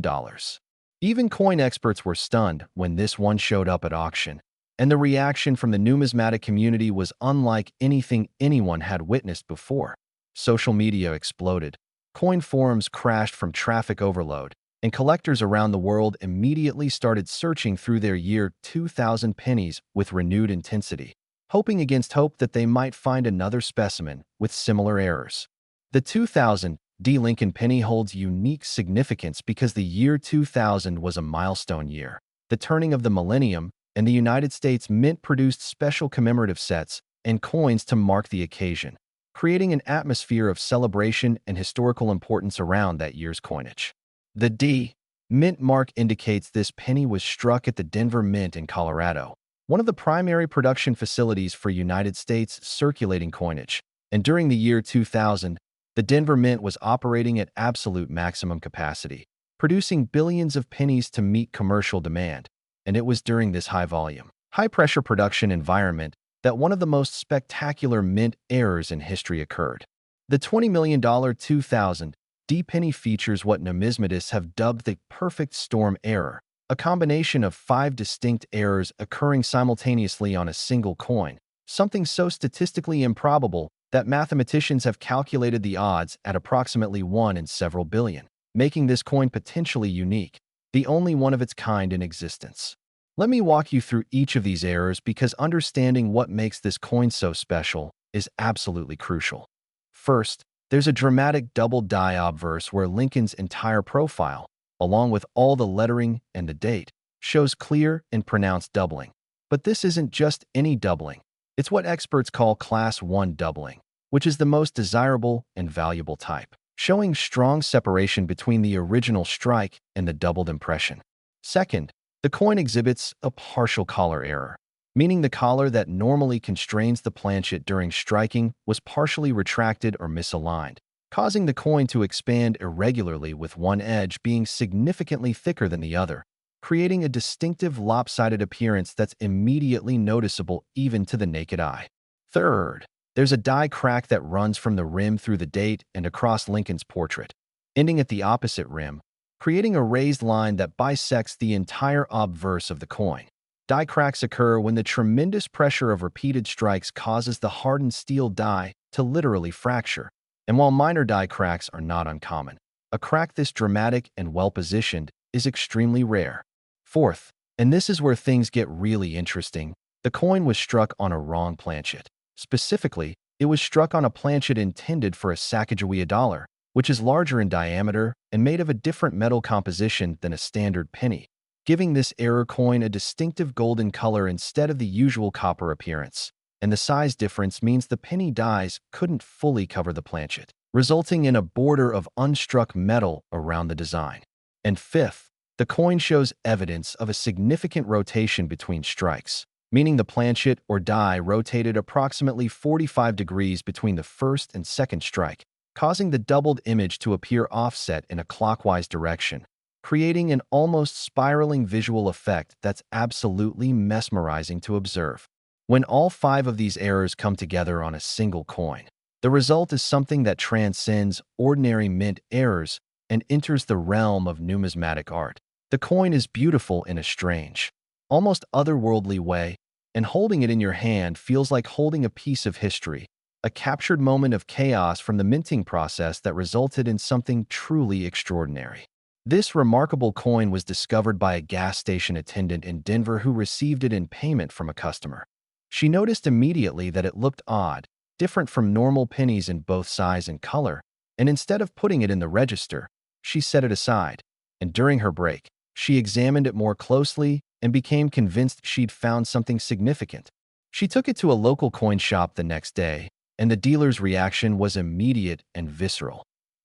Even coin experts were stunned when this one showed up at auction, and the reaction from the numismatic community was unlike anything anyone had witnessed before. Social media exploded, coin forums crashed from traffic overload, and collectors around the world immediately started searching through their year 2000 pennies with renewed intensity, hoping against hope that they might find another specimen with similar errors. The 2000 D Lincoln penny holds unique significance because the year 2000 was a milestone year, the turning of the millennium, and the United States Mint produced special commemorative sets and coins to mark the occasion, creating an atmosphere of celebration and historical importance around that year's coinage. The D Mint mark indicates this penny was struck at the Denver Mint in Colorado, one of the primary production facilities for United States circulating coinage. And during the year 2000, the Denver Mint was operating at absolute maximum capacity, producing billions of pennies to meet commercial demand. And it was during this high-volume, high-pressure production environment that one of the most spectacular mint errors in history occurred. The $20 million 2000 D penny features what numismatists have dubbed the perfect storm error, a combination of 5 distinct errors occurring simultaneously on a single coin, something so statistically improbable that mathematicians have calculated the odds at approximately 1 in several billion, making this coin potentially unique, the only one of its kind in existence. Let me walk you through each of these errors because understanding what makes this coin so special is absolutely crucial. First, there's a dramatic double die obverse where Lincoln's entire profile, along with all the lettering and the date, shows clear and pronounced doubling. But this isn't just any doubling. It's what experts call Class 1 doubling, which is the most desirable and valuable type, showing strong separation between the original strike and the doubled impression. Second, the coin exhibits a partial collar error, meaning the collar that normally constrains the planchet during striking was partially retracted or misaligned, causing the coin to expand irregularly with one edge being significantly thicker than the other, creating a distinctive lopsided appearance that's immediately noticeable even to the naked eye. Third, there's a die crack that runs from the rim through the date and across Lincoln's portrait, ending at the opposite rim, creating a raised line that bisects the entire obverse of the coin. Die cracks occur when the tremendous pressure of repeated strikes causes the hardened steel die to literally fracture. And while minor die cracks are not uncommon, a crack this dramatic and well-positioned is extremely rare. Fourth, and this is where things get really interesting, the coin was struck on a wrong planchet. Specifically, it was struck on a planchet intended for a Sacagawea dollar, which is larger in diameter and made of a different metal composition than a standard penny, giving this error coin a distinctive golden color instead of the usual copper appearance. And the size difference means the penny dies couldn't fully cover the planchet, resulting in a border of unstruck metal around the design. And fifth, the coin shows evidence of a significant rotation between strikes, meaning the planchet or die rotated approximately 45 degrees between the first and second strike, causing the doubled image to appear offset in a clockwise direction, creating an almost spiraling visual effect that's absolutely mesmerizing to observe. When all five of these errors come together on a single coin, the result is something that transcends ordinary mint errors and enters the realm of numismatic art. The coin is beautiful in a strange, almost otherworldly way, and holding it in your hand feels like holding a piece of history, a captured moment of chaos from the minting process that resulted in something truly extraordinary. This remarkable coin was discovered by a gas station attendant in Denver who received it in payment from a customer. She noticed immediately that it looked odd, different from normal pennies in both size and color, and instead of putting it in the register, she set it aside, and during her break, she examined it more closely and became convinced she'd found something significant. She took it to a local coin shop the next day, and the dealer's reaction was immediate and visceral.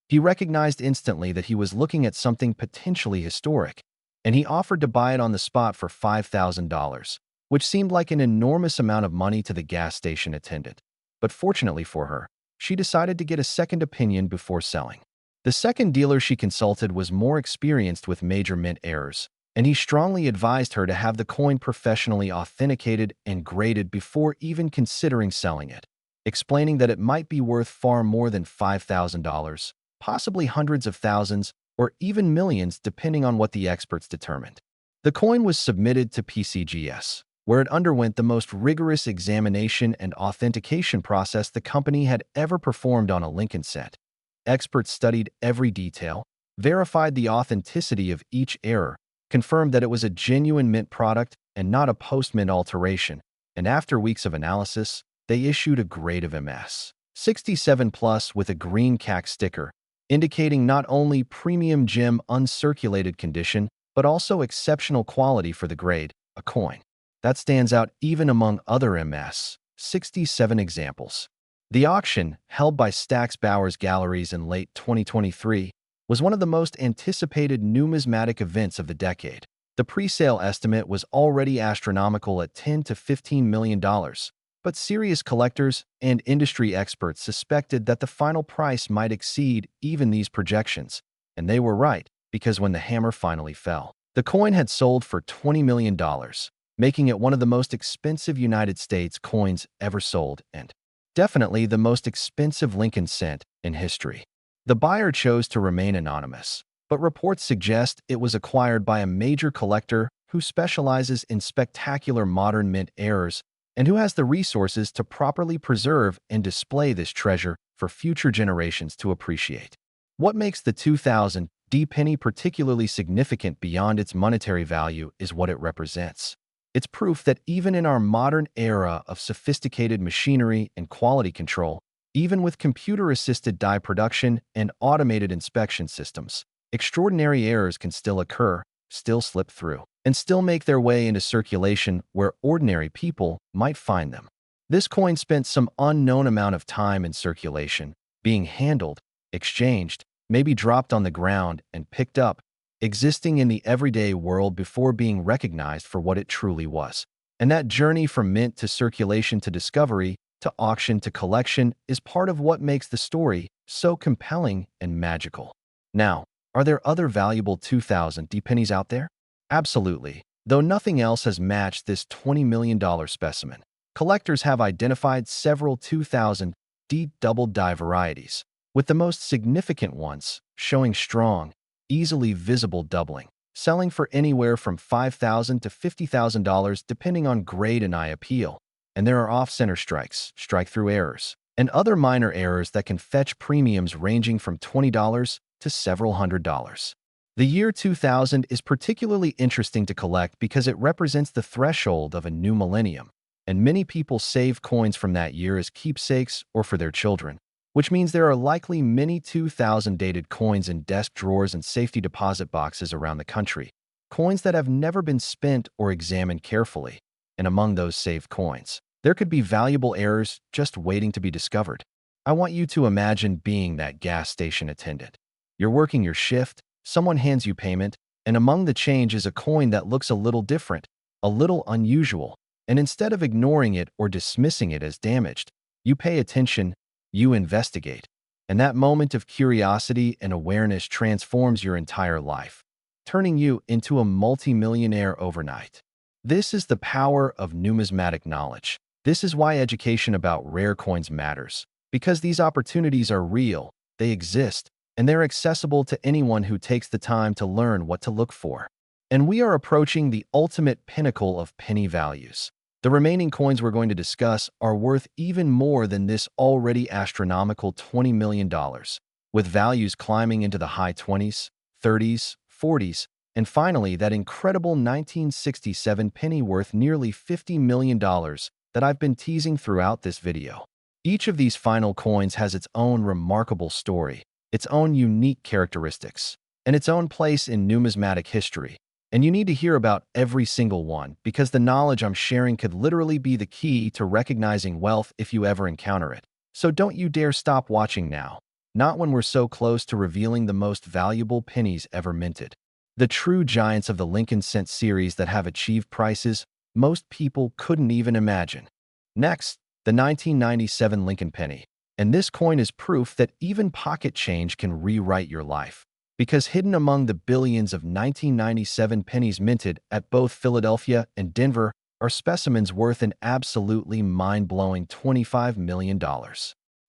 He recognized instantly that he was looking at something potentially historic, and he offered to buy it on the spot for $5,000, which seemed like an enormous amount of money to the gas station attendant. But fortunately for her, she decided to get a second opinion before selling. The second dealer she consulted was more experienced with major mint errors, and he strongly advised her to have the coin professionally authenticated and graded before even considering selling it, explaining that it might be worth far more than $5,000, possibly hundreds of thousands, or even millions depending on what the experts determined. The coin was submitted to PCGS, where it underwent the most rigorous examination and authentication process the company had ever performed on a Lincoln set. Experts studied every detail, verified the authenticity of each error, confirmed that it was a genuine mint product and not a post-mint alteration, and after weeks of analysis, they issued a grade of MS 67 plus with a green CAC sticker, indicating not only premium gem uncirculated condition, but also exceptional quality for the grade, a coin. That stands out even among other MS 67 examples. The auction, held by Stax Bowers Galleries in late 2023, was one of the most anticipated numismatic events of the decade. The pre-sale estimate was already astronomical at $10 to $15 million, but serious collectors and industry experts suspected that the final price might exceed even these projections, and they were right, because when the hammer finally fell, the coin had sold for $20 million, making it one of the most expensive United States coins ever sold and definitely the most expensive Lincoln cent in history. The buyer chose to remain anonymous, but reports suggest it was acquired by a major collector who specializes in spectacular modern mint errors and who has the resources to properly preserve and display this treasure for future generations to appreciate. What makes the 2000 D penny particularly significant beyond its monetary value is what it represents. It's proof that even in our modern era of sophisticated machinery and quality control, even with computer-assisted die production and automated inspection systems, extraordinary errors can still occur, still slip through, and still make their way into circulation where ordinary people might find them. This coin spent some unknown amount of time in circulation, being handled, exchanged, maybe dropped on the ground and picked up, existing in the everyday world before being recognized for what it truly was. And that journey from mint to circulation to discovery to auction to collection is part of what makes the story so compelling and magical. Now, are there other valuable 2000 D pennies out there? Absolutely. Though nothing else has matched this $20 million specimen, collectors have identified several 2000 D double die varieties, with the most significant ones showing strong, easily visible doubling, selling for anywhere from $5,000 to $50,000 depending on grade and eye appeal. And there are off-center strikes, strike-through errors, and other minor errors that can fetch premiums ranging from $20 to several $100s. The year 2000 is particularly interesting to collect because it represents the threshold of a new millennium, and many people save coins from that year as keepsakes or for their children, which means there are likely many 2000 dated coins in desk drawers and safety deposit boxes around the country, coins that have never been spent or examined carefully. And among those saved coins, there could be valuable errors just waiting to be discovered. I want you to imagine being that gas station attendant. You're working your shift, someone hands you payment, and among the change is a coin that looks a little different, a little unusual, And instead of ignoring it or dismissing it as damaged, you pay attention, you investigate. And that moment of curiosity and awareness transforms your entire life, turning you into a multimillionaire overnight. This is the power of numismatic knowledge. This is why education about rare coins matters, because these opportunities are real, they exist, and they're accessible to anyone who takes the time to learn what to look for. And we are approaching the ultimate pinnacle of penny values. The remaining coins we're going to discuss are worth even more than this already astronomical $20 million, with values climbing into the high 20s, 30s, 40s, and finally that incredible 1967 penny worth nearly $50 million that I've been teasing throughout this video. Each of these final coins has its own remarkable story, its own unique characteristics, and its own place in numismatic history. And you need to hear about every single one because the knowledge I'm sharing could literally be the key to recognizing wealth if you ever encounter it. So don't you dare stop watching now. Not when we're so close to revealing the most valuable pennies ever minted. The true giants of the Lincoln Cent series that have achieved prices most people couldn't even imagine. Next, the 1997 Lincoln penny. And this coin is proof that even pocket change can rewrite your life. Because hidden among the billions of 1997 pennies minted at both Philadelphia and Denver are specimens worth an absolutely mind-blowing $25 million.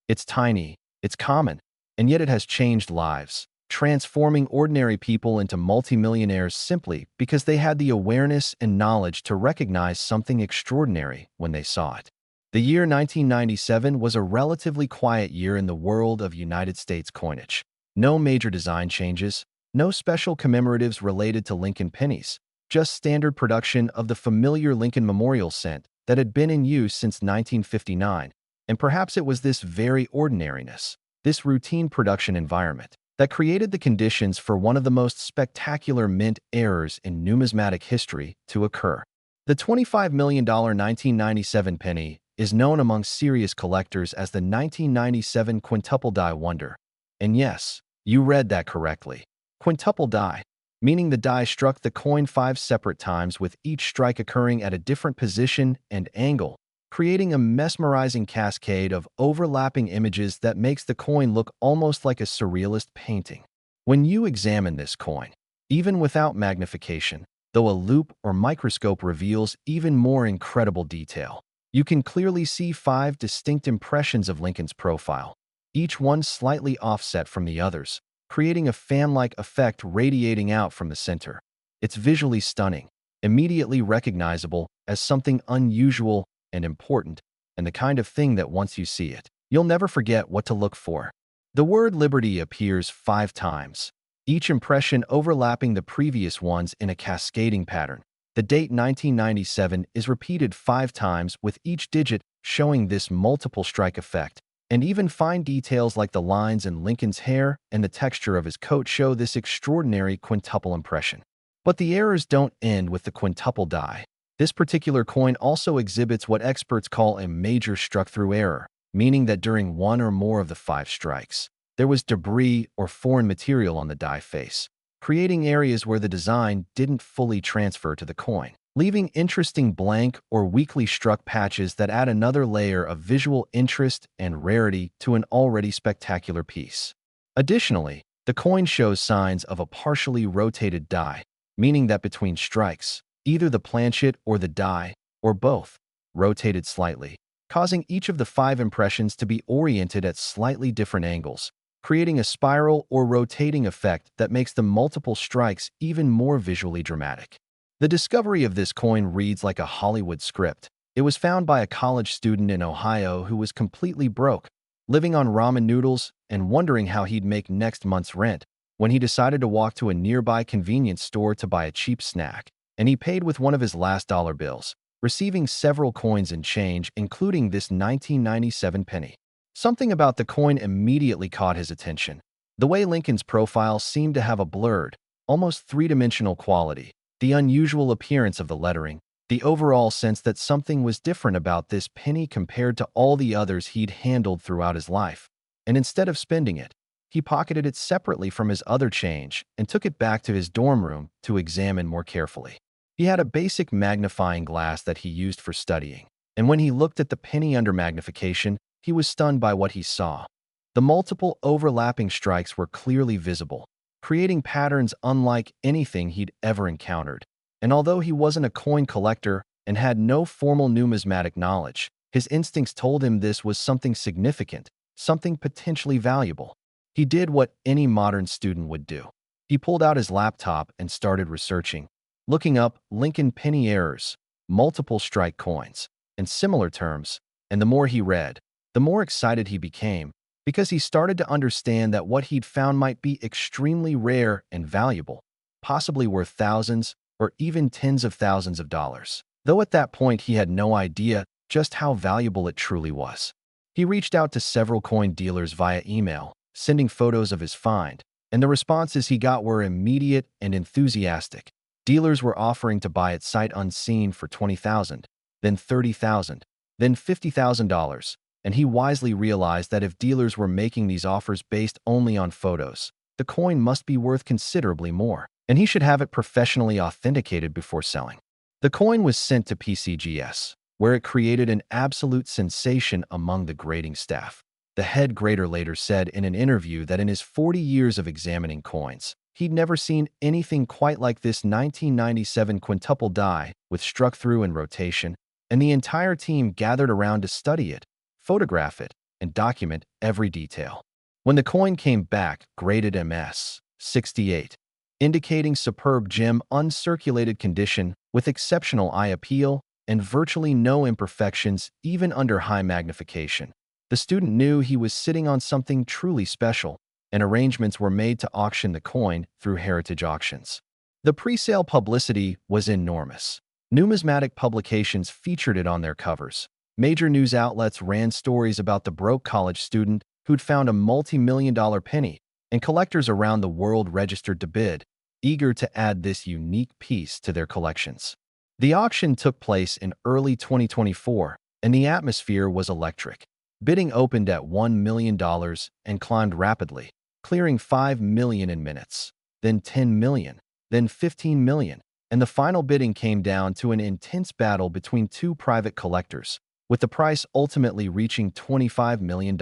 It's tiny, it's common, and yet it has changed lives, transforming ordinary people into multimillionaires simply because they had the awareness and knowledge to recognize something extraordinary when they saw it. The year 1997 was a relatively quiet year in the world of United States coinage. No major design changes, no special commemoratives related to Lincoln pennies, just standard production of the familiar Lincoln Memorial cent that had been in use since 1959. And perhaps it was this very ordinariness, this routine production environment, that created the conditions for one of the most spectacular mint errors in numismatic history to occur. The $25 million 1997 penny is known among serious collectors as the 1997 quintuple die wonder. And yes, you read that correctly. Quintuple die, meaning the die struck the coin 5 separate times with each strike occurring at a different position and angle, creating a mesmerizing cascade of overlapping images that makes the coin look almost like a surrealist painting. When you examine this coin, even without magnification, though a loupe or microscope reveals even more incredible detail, you can clearly see 5 distinct impressions of Lincoln's profile, each one slightly offset from the others, creating a fan-like effect radiating out from the center. It's visually stunning, immediately recognizable as something unusual and important, and the kind of thing that once you see it, you'll never forget what to look for. The word liberty appears 5 times, each impression overlapping the previous ones in a cascading pattern. The date 1997 is repeated 5 times with each digit showing this multiple strike effect. And even fine details like the lines in Lincoln's hair and the texture of his coat show this extraordinary quintuple impression. But the errors don't end with the quintuple die. This particular coin also exhibits what experts call a major struck-through error, meaning that during one or more of the 5 strikes, there was debris or foreign material on the die face, creating areas where the design didn't fully transfer to the coin, leaving interesting blank or weakly struck patches that add another layer of visual interest and rarity to an already spectacular piece. Additionally, the coin shows signs of a partially rotated die, meaning that between strikes, either the planchet or the die, or both, rotated slightly, causing each of the 5 impressions to be oriented at slightly different angles, creating a spiral or rotating effect that makes the multiple strikes even more visually dramatic. The discovery of this coin reads like a Hollywood script. It was found by a college student in Ohio who was completely broke, living on ramen noodles and wondering how he'd make next month's rent, when he decided to walk to a nearby convenience store to buy a cheap snack. And he paid with one of his last dollar bills, receiving several coins and change, including this 1997 penny. Something about the coin immediately caught his attention. The way Lincoln's profile seemed to have a blurred, almost three-dimensional quality, the unusual appearance of the lettering, the overall sense that something was different about this penny compared to all the others he'd handled throughout his life. And instead of spending it, he pocketed it separately from his other change and took it back to his dorm room to examine more carefully. He had a basic magnifying glass that he used for studying, and when he looked at the penny under magnification, he was stunned by what he saw. The multiple overlapping strikes were clearly visible, creating patterns unlike anything he'd ever encountered. And although he wasn't a coin collector and had no formal numismatic knowledge, his instincts told him this was something significant, something potentially valuable. He did what any modern student would do. He pulled out his laptop and started researching, looking up Lincoln penny errors, multiple strike coins, and similar terms, and the more he read, the more excited he became, because he started to understand that what he'd found might be extremely rare and valuable, possibly worth thousands or even tens of thousands of dollars. Though at that point he had no idea just how valuable it truly was. He reached out to several coin dealers via email, sending photos of his find, and the responses he got were immediate and enthusiastic. Dealers were offering to buy it sight unseen for $20,000, then $30,000, then $50,000, and he wisely realized that if dealers were making these offers based only on photos, the coin must be worth considerably more, and he should have it professionally authenticated before selling. The coin was sent to PCGS, where it created an absolute sensation among the grading staff. The head grader later said in an interview that in his 40 years of examining coins, he'd never seen anything quite like this 1997 quintuple die with struck-through and rotation, and the entire team gathered around to study it, photograph it, and document every detail. When the coin came back, graded MS 68, indicating superb gem uncirculated condition with exceptional eye appeal and virtually no imperfections even under high magnification, the student knew he was sitting on something truly special, and arrangements were made to auction the coin through heritage auctions. The pre-sale publicity was enormous. Numismatic publications featured it on their covers. Major news outlets ran stories about the broke college student who'd found a multi-million-dollar penny, and collectors around the world registered to bid, eager to add this unique piece to their collections. The auction took place in early 2024, and the atmosphere was electric. Bidding opened at $1 million and climbed rapidly, clearing $5 million in minutes, then $10 million, then $15 million, and the final bidding came down to an intense battle between two private collectors, with the price ultimately reaching $25 million,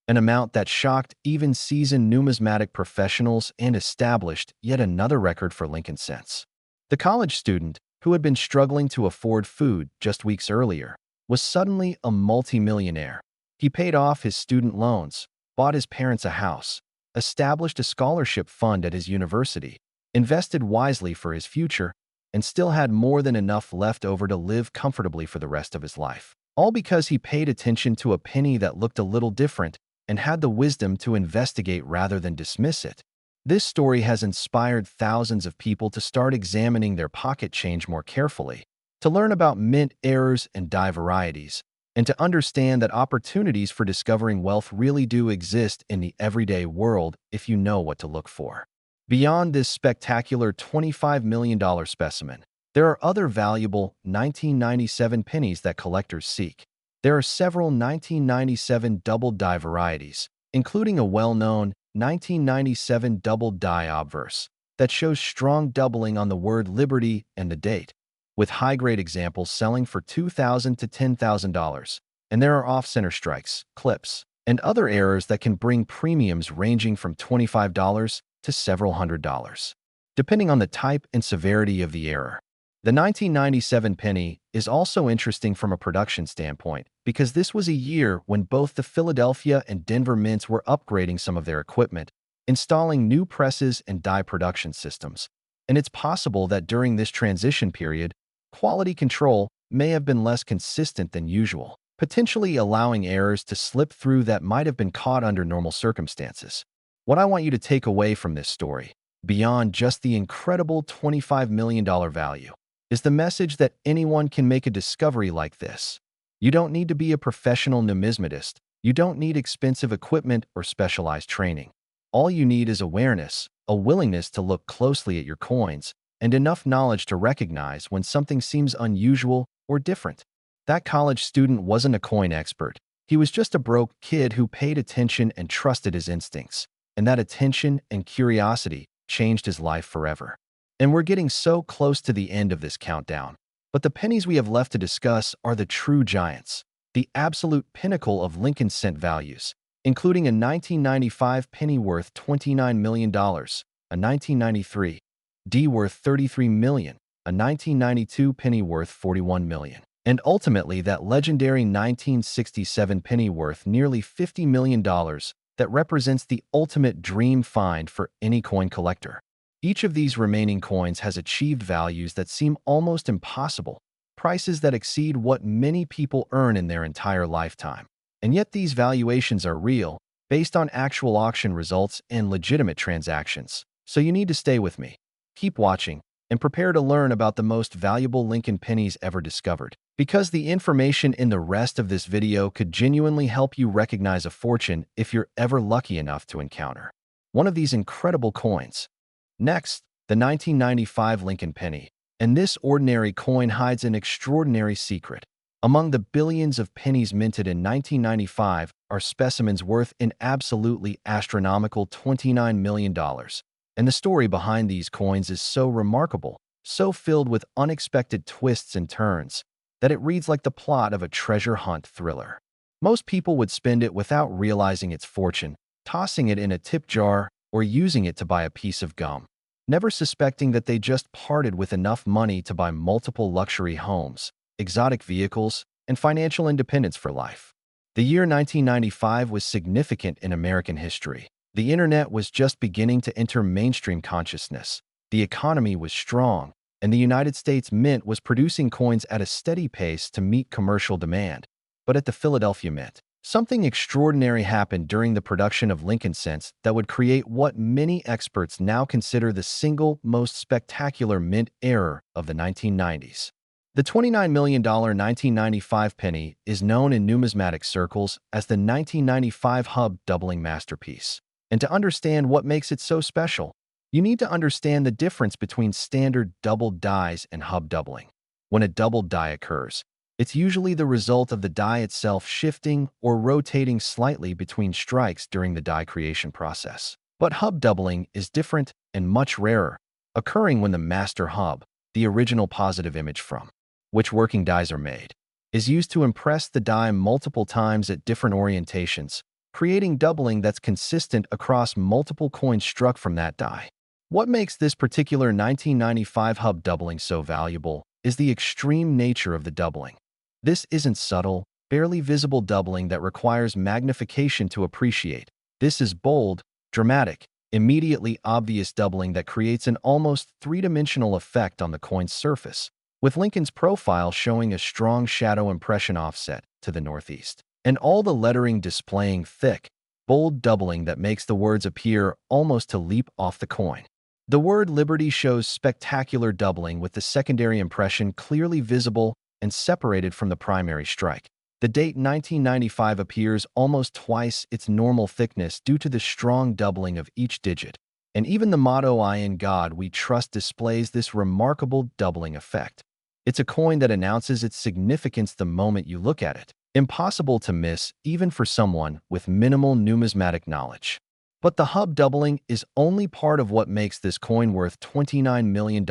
an amount that shocked even seasoned numismatic professionals and established yet another record for Lincoln cents. The college student, who had been struggling to afford food just weeks earlier, was suddenly a multimillionaire. He paid off his student loans, bought his parents a house, established a scholarship fund at his university, invested wisely for his future, and still had more than enough left over to live comfortably for the rest of his life. All because he paid attention to a penny that looked a little different and had the wisdom to investigate rather than dismiss it. This story has inspired thousands of people to start examining their pocket change more carefully, to learn about mint errors and die varieties, and to understand that opportunities for discovering wealth really do exist in the everyday world if you know what to look for. Beyond this spectacular $25 million specimen, there are other valuable 1997 pennies that collectors seek. There are several 1997 double die varieties, including a well-known 1997 double die obverse that shows strong doubling on the word liberty and the date, with high-grade examples selling for $2,000 to $10,000, and there are off-center strikes, clips, and other errors that can bring premiums ranging from $25 to several $100s, depending on the type and severity of the error. The 1997 penny is also interesting from a production standpoint because this was a year when both the Philadelphia and Denver mints were upgrading some of their equipment, installing new presses and die production systems, and it's possible that during this transition period, quality control may have been less consistent than usual, potentially allowing errors to slip through that might have been caught under normal circumstances. What I want you to take away from this story, beyond just the incredible $25 million value, is the message that anyone can make a discovery like this. You don't need to be a professional numismatist. You don't need expensive equipment or specialized training. All you need is awareness, a willingness to look closely at your coins, and enough knowledge to recognize when something seems unusual or different. That college student wasn't a coin expert. He was just a broke kid who paid attention and trusted his instincts, and that attention and curiosity changed his life forever. And we're getting so close to the end of this countdown. But the pennies we have left to discuss are the true giants, the absolute pinnacle of Lincoln cent values, including a 1995 penny worth $29 million, a 1993 D worth $33 million, a 1992 penny worth $41 million, and ultimately that legendary 1967 penny worth nearly $50 million that represents the ultimate dream find for any coin collector. Each of these remaining coins has achieved values that seem almost impossible, prices that exceed what many people earn in their entire lifetime. And yet these valuations are real, based on actual auction results and legitimate transactions. So you need to stay with me. Keep watching, and prepare to learn about the most valuable Lincoln pennies ever discovered, because the information in the rest of this video could genuinely help you recognize a fortune if you're ever lucky enough to encounter one of these incredible coins. Next, the 1995 Lincoln penny. And this ordinary coin hides an extraordinary secret. Among the billions of pennies minted in 1995 are specimens worth an absolutely astronomical $29 million. And the story behind these coins is so remarkable, so filled with unexpected twists and turns, that it reads like the plot of a treasure hunt thriller. Most people would spend it without realizing its fortune, tossing it in a tip jar or using it to buy a piece of gum, never suspecting that they just parted with enough money to buy multiple luxury homes, exotic vehicles, and financial independence for life. The year 1995 was significant in American history. The internet was just beginning to enter mainstream consciousness. The economy was strong, and the United States Mint was producing coins at a steady pace to meet commercial demand. But at the Philadelphia Mint, something extraordinary happened during the production of Lincoln cents that would create what many experts now consider the single most spectacular mint error of the 1990s. The $29 million 1995 penny is known in numismatic circles as the 1995 hub doubling masterpiece. And to understand what makes it so special, you need to understand the difference between standard doubled dies and hub doubling. When a doubled die occurs, it's usually the result of the die itself shifting or rotating slightly between strikes during the die creation process. But hub doubling is different and much rarer, occurring when the master hub, the original positive image from which working dies are made, is used to impress the die multiple times at different orientations, creating doubling that's consistent across multiple coins struck from that die. What makes this particular 1995 hub doubling so valuable is the extreme nature of the doubling. This isn't subtle, barely visible doubling that requires magnification to appreciate. This is bold, dramatic, immediately obvious doubling that creates an almost three-dimensional effect on the coin's surface, with Lincoln's profile showing a strong shadow impression offset to the northeast, and all the lettering displaying thick, bold doubling that makes the words appear almost to leap off the coin. The word Liberty shows spectacular doubling with the secondary impression clearly visible and separated from the primary strike. The date 1995 appears almost twice its normal thickness due to the strong doubling of each digit, and even the motto "I in God We Trust" displays this remarkable doubling effect. It's a coin that announces its significance the moment you look at it. Impossible to miss even for someone with minimal numismatic knowledge. But the hub doubling is only part of what makes this coin worth $29 million.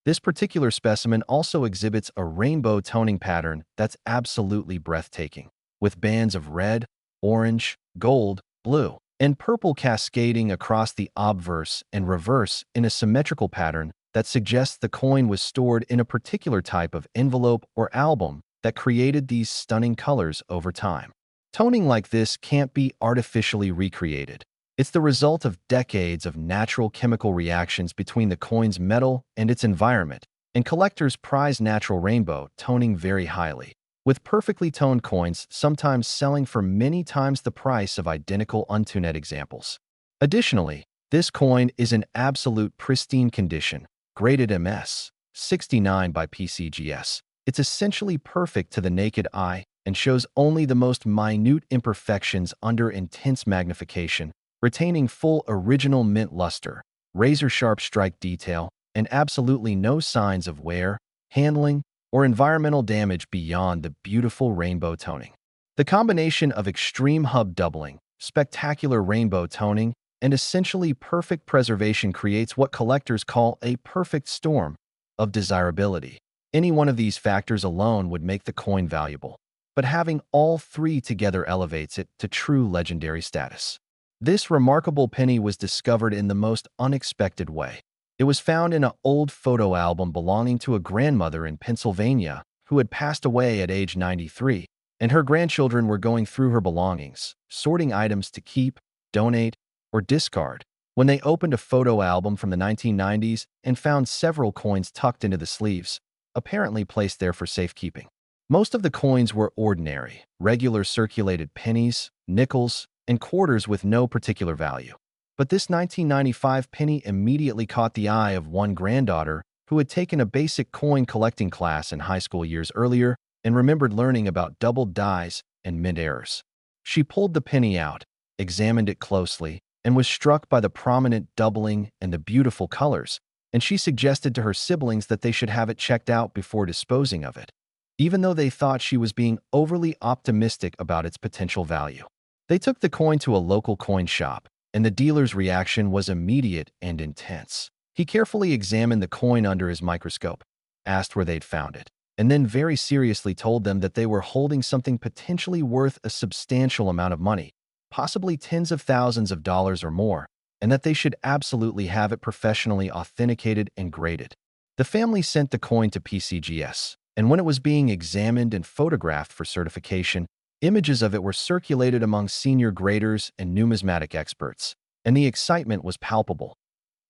This particular specimen also exhibits a rainbow toning pattern that's absolutely breathtaking, with bands of red, orange, gold, blue, and purple cascading across the obverse and reverse in a symmetrical pattern that suggests the coin was stored in a particular type of envelope or album that created these stunning colors over time. Toning like this can't be artificially recreated. It's the result of decades of natural chemical reactions between the coin's metal and its environment, and collectors prize natural rainbow toning very highly, with perfectly toned coins sometimes selling for many times the price of identical untuned examples. Additionally, this coin is in absolute pristine condition, graded MS 69 by PCGS. It's essentially perfect to the naked eye and shows only the most minute imperfections under intense magnification, retaining full original mint luster, razor-sharp strike detail, and absolutely no signs of wear, handling, or environmental damage beyond the beautiful rainbow toning. The combination of extreme hub doubling, spectacular rainbow toning, and essentially perfect preservation creates what collectors call a perfect storm of desirability. Any one of these factors alone would make the coin valuable, but having all three together elevates it to true legendary status. This remarkable penny was discovered in the most unexpected way. It was found in an old photo album belonging to a grandmother in Pennsylvania who had passed away at age 93, and her grandchildren were going through her belongings, sorting items to keep, donate, or discard, when they opened a photo album from the 1990s and found several coins tucked into the sleeves, apparently placed there for safekeeping. Most of the coins were ordinary, regular circulated pennies, nickels, and quarters with no particular value. But this 1995 penny immediately caught the eye of one granddaughter who had taken a basic coin collecting class in high school years earlier and remembered learning about doubled dies and mint errors. She pulled the penny out, examined it closely, and was struck by the prominent doubling and the beautiful colors, and she suggested to her siblings that they should have it checked out before disposing of it, even though they thought she was being overly optimistic about its potential value. They took the coin to a local coin shop, and the dealer's reaction was immediate and intense. He carefully examined the coin under his microscope, asked where they'd found it, and then very seriously told them that they were holding something potentially worth a substantial amount of money, possibly tens of thousands of dollars or more, and that they should absolutely have it professionally authenticated and graded. The family sent the coin to PCGS, and when it was being examined and photographed for certification, images of it were circulated among senior graders and numismatic experts, and the excitement was palpable.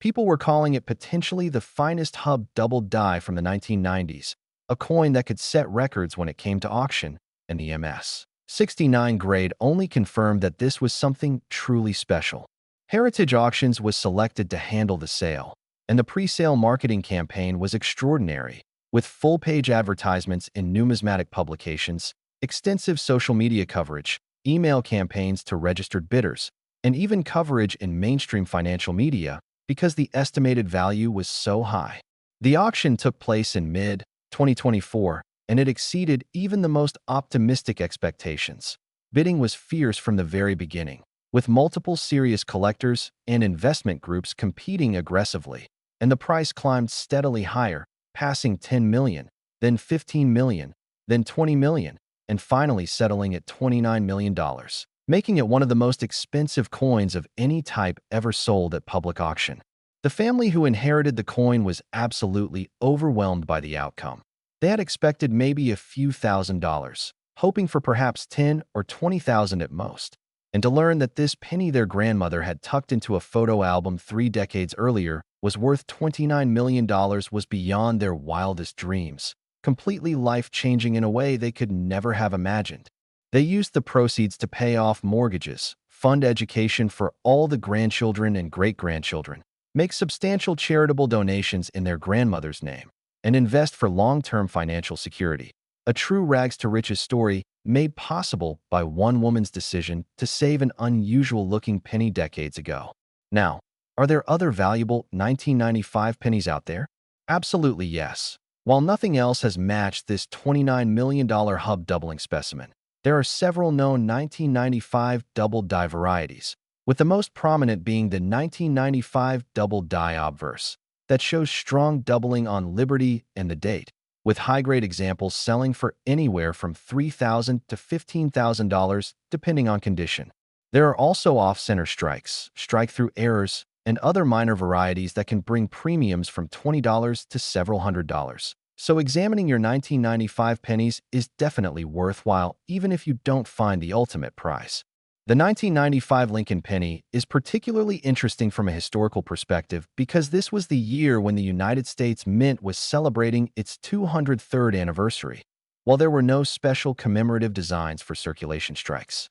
People were calling it potentially the finest hub doubled die from the 1990s, a coin that could set records when it came to auction, and the MS 69 grade only confirmed that this was something truly special. Heritage Auctions was selected to handle the sale, and the pre-sale marketing campaign was extraordinary, with full-page advertisements in numismatic publications, extensive social media coverage, email campaigns to registered bidders, and even coverage in mainstream financial media because the estimated value was so high. The auction took place in mid-2024, and it exceeded even the most optimistic expectations. Bidding was fierce from the very beginning, with multiple serious collectors and investment groups competing aggressively, and the price climbed steadily higher, passing 10 million, then 15 million, then 20 million, and finally settling at $29 million, making it one of the most expensive coins of any type ever sold at public auction. The family who inherited the coin was absolutely overwhelmed by the outcome. They had expected maybe a few $1,000s, hoping for perhaps 10 or 20,000 at most. And to learn that this penny their grandmother had tucked into a photo album 3 decades earlier was worth $29 million was beyond their wildest dreams, completely life-changing in a way they could never have imagined. They used the proceeds to pay off mortgages, fund education for all the grandchildren and great-grandchildren, make substantial charitable donations in their grandmother's name, and invest for long-term financial security. A true rags-to-riches story made possible by one woman's decision to save an unusual-looking penny decades ago. Now, are there other valuable 1995 pennies out there? Absolutely yes. While nothing else has matched this $29 million hub doubling specimen, there are several known 1995 double die varieties, with the most prominent being the 1995 double die obverse, that shows strong doubling on Liberty and the date, with high-grade examples selling for anywhere from $3,000 to $15,000 depending on condition. There are also off-center strikes, strike-through errors, and other minor varieties that can bring premiums from $20 to several $100s. So examining your 1995 pennies is definitely worthwhile even if you don't find the ultimate prize. The 1995 Lincoln penny is particularly interesting from a historical perspective because this was the year when the United States Mint was celebrating its 203rd anniversary. While there were no special commemorative designs for circulation strikes,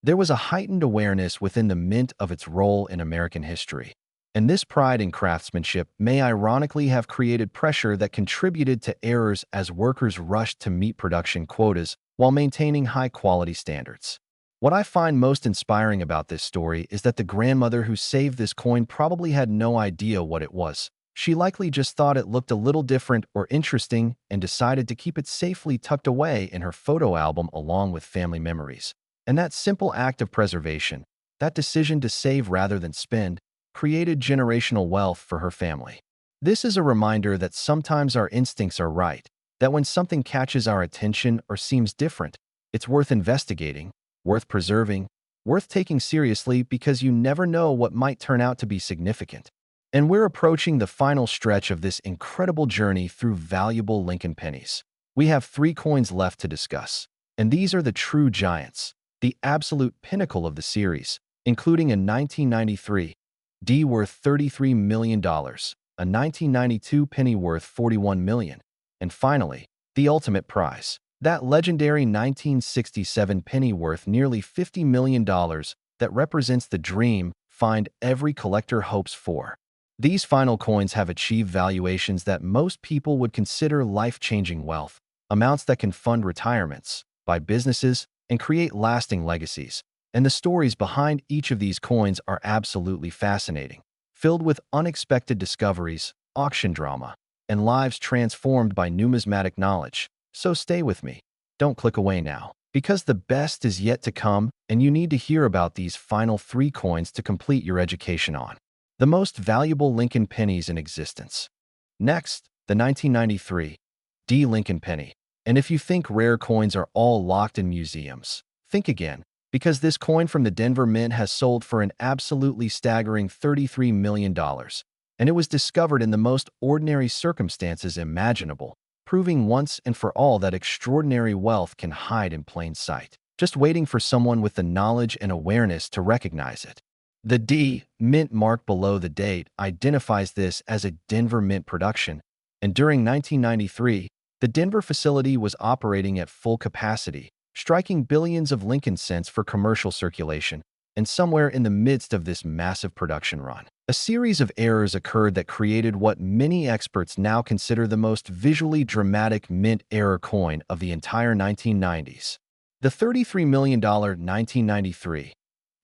there was a heightened awareness within the Mint of its role in American history. And this pride in craftsmanship may ironically have created pressure that contributed to errors as workers rushed to meet production quotas while maintaining high-quality standards. What I find most inspiring about this story is that the grandmother who saved this coin probably had no idea what it was. She likely just thought it looked a little different or interesting and decided to keep it safely tucked away in her photo album along with family memories. And that simple act of preservation, That decision to save rather than spend created generational wealth for her family. This is a reminder that sometimes our instincts are right, that when something catches our attention or seems different, it's worth investigating, worth preserving, worth taking seriously because you never know what might turn out to be significant. And we're approaching the final stretch of this incredible journey through valuable Lincoln pennies. We have 3 coins left to discuss, and these are the true giants, the absolute pinnacle of the series, including a 1993 D worth $33 million, a 1992 penny worth $41 million, and finally, the ultimate prize, that legendary 1967 penny worth nearly $50 million that represents the dream find every collector hopes for. These final coins have achieved valuations that most people would consider life-changing wealth, amounts that can fund retirements, buy businesses, and create lasting legacies. And the stories behind each of these coins are absolutely fascinating, filled with unexpected discoveries, auction drama, and lives transformed by numismatic knowledge. So stay with me. Don't click away now, because the best is yet to come, and you need to hear about these final 3 coins to complete your education on the most valuable Lincoln pennies in existence. Next, the 1993 D Lincoln penny. And if you think rare coins are all locked in museums, think again, because this coin from the Denver Mint has sold for an absolutely staggering $33 million, and it was discovered in the most ordinary circumstances imaginable, proving once and for all that extraordinary wealth can hide in plain sight, just waiting for someone with the knowledge and awareness to recognize it. The D Mint mark below the date identifies this as a Denver Mint production, and during 1993, the Denver facility was operating at full capacity, striking billions of Lincoln cents for commercial circulation, and somewhere in the midst of this massive production run, a series of errors occurred that created what many experts now consider the most visually dramatic mint error coin of the entire 1990s. The $33 million 1993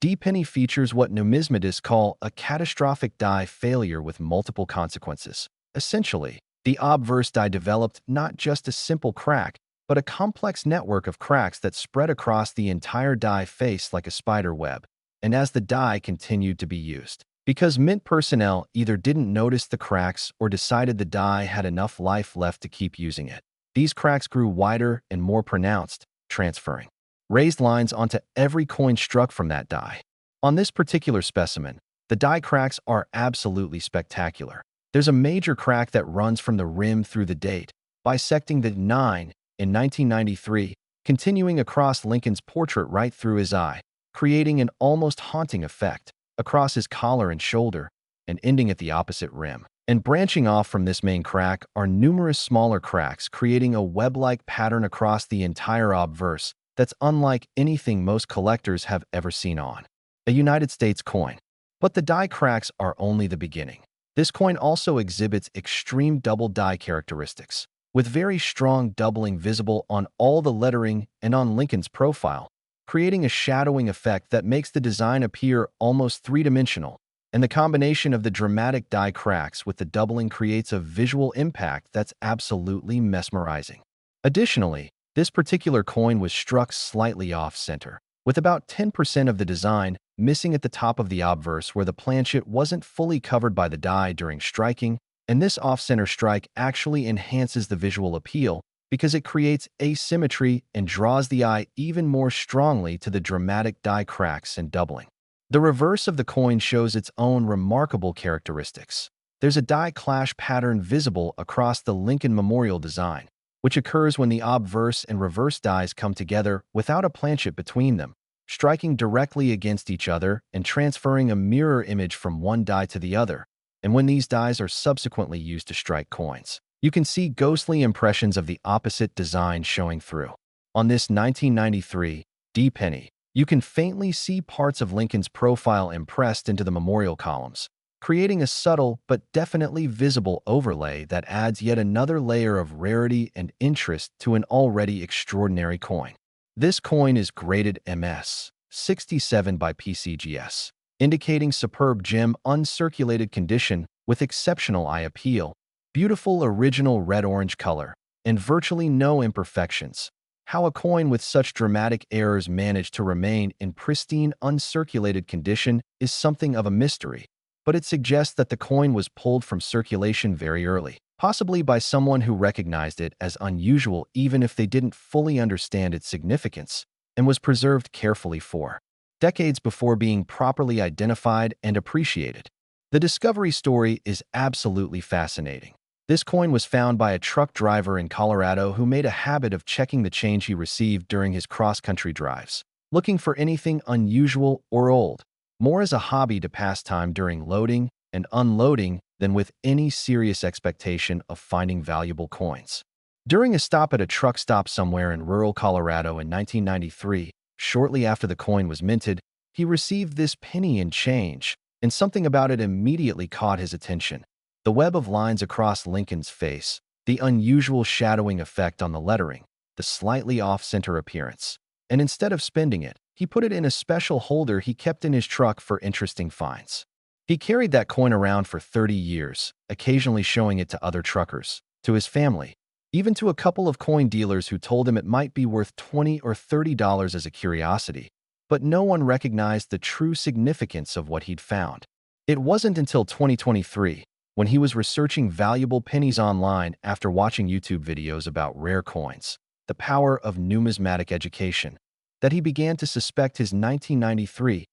D penny features what numismatists call a catastrophic die failure with multiple consequences. Essentially, the obverse die developed not just a simple crack, but a complex network of cracks that spread across the entire die face like a spider web. And as the die continued to be used, because Mint personnel either didn't notice the cracks or decided the die had enough life left to keep using it, these cracks grew wider and more pronounced, transferring raised lines onto every coin struck from that die. On this particular specimen, the die cracks are absolutely spectacular. There's a major crack that runs from the rim through the date, bisecting the 9 in 1993, continuing across Lincoln's portrait right through his eye, creating an almost haunting effect across his collar and shoulder, and ending at the opposite rim. And branching off from this main crack are numerous smaller cracks, creating a web-like pattern across the entire obverse that's unlike anything most collectors have ever seen on a United States coin. But the die cracks are only the beginning. This coin also exhibits extreme double die characteristics, with very strong doubling visible on all the lettering and on Lincoln's profile, creating a shadowing effect that makes the design appear almost three-dimensional. And the combination of the dramatic die cracks with the doubling creates a visual impact that's absolutely mesmerizing. Additionally, this particular coin was struck slightly off-center, with about 10% of the design missing at the top of the obverse where the planchet wasn't fully covered by the die during striking, and this off-center strike actually enhances the visual appeal because it creates asymmetry and draws the eye even more strongly to the dramatic die cracks and doubling. The reverse of the coin shows its own remarkable characteristics. There's a die clash pattern visible across the Lincoln Memorial design, which occurs when the obverse and reverse dies come together without a planchet between them, striking directly against each other and transferring a mirror image from one die to the other. And when these dies are subsequently used to strike coins, you can see ghostly impressions of the opposite design showing through. On this 1993 D penny, you can faintly see parts of Lincoln's profile impressed into the memorial columns, creating a subtle but definitely visible overlay that adds yet another layer of rarity and interest to an already extraordinary coin. This coin is graded MS 67 by PCGS, indicating superb gem uncirculated condition with exceptional eye appeal, beautiful original red-orange color, and virtually no imperfections. How a coin with such dramatic errors managed to remain in pristine, uncirculated condition is something of a mystery, but it suggests that the coin was pulled from circulation very early, possibly by someone who recognized it as unusual even if they didn't fully understand its significance, and was preserved carefully for decades before being properly identified and appreciated. The discovery story is absolutely fascinating. This coin was found by a truck driver in Colorado who made a habit of checking the change he received during his cross-country drives, looking for anything unusual or old, more as a hobby to pass time during loading and unloading than with any serious expectation of finding valuable coins. During a stop at a truck stop somewhere in rural Colorado in 1993, shortly after the coin was minted, he received this penny in change, and something about it immediately caught his attention. The web of lines across Lincoln's face, the unusual shadowing effect on the lettering, the slightly off-center appearance. And instead of spending it, he put it in a special holder he kept in his truck for interesting finds. He carried that coin around for 30 years, occasionally showing it to other truckers, to his family, even to a couple of coin dealers who told him it might be worth $20 or $30 as a curiosity. But no one recognized the true significance of what he'd found. It wasn't until 2023, when he was researching valuable pennies online after watching YouTube videos about rare coins, the power of numismatic education, that he began to suspect his 1993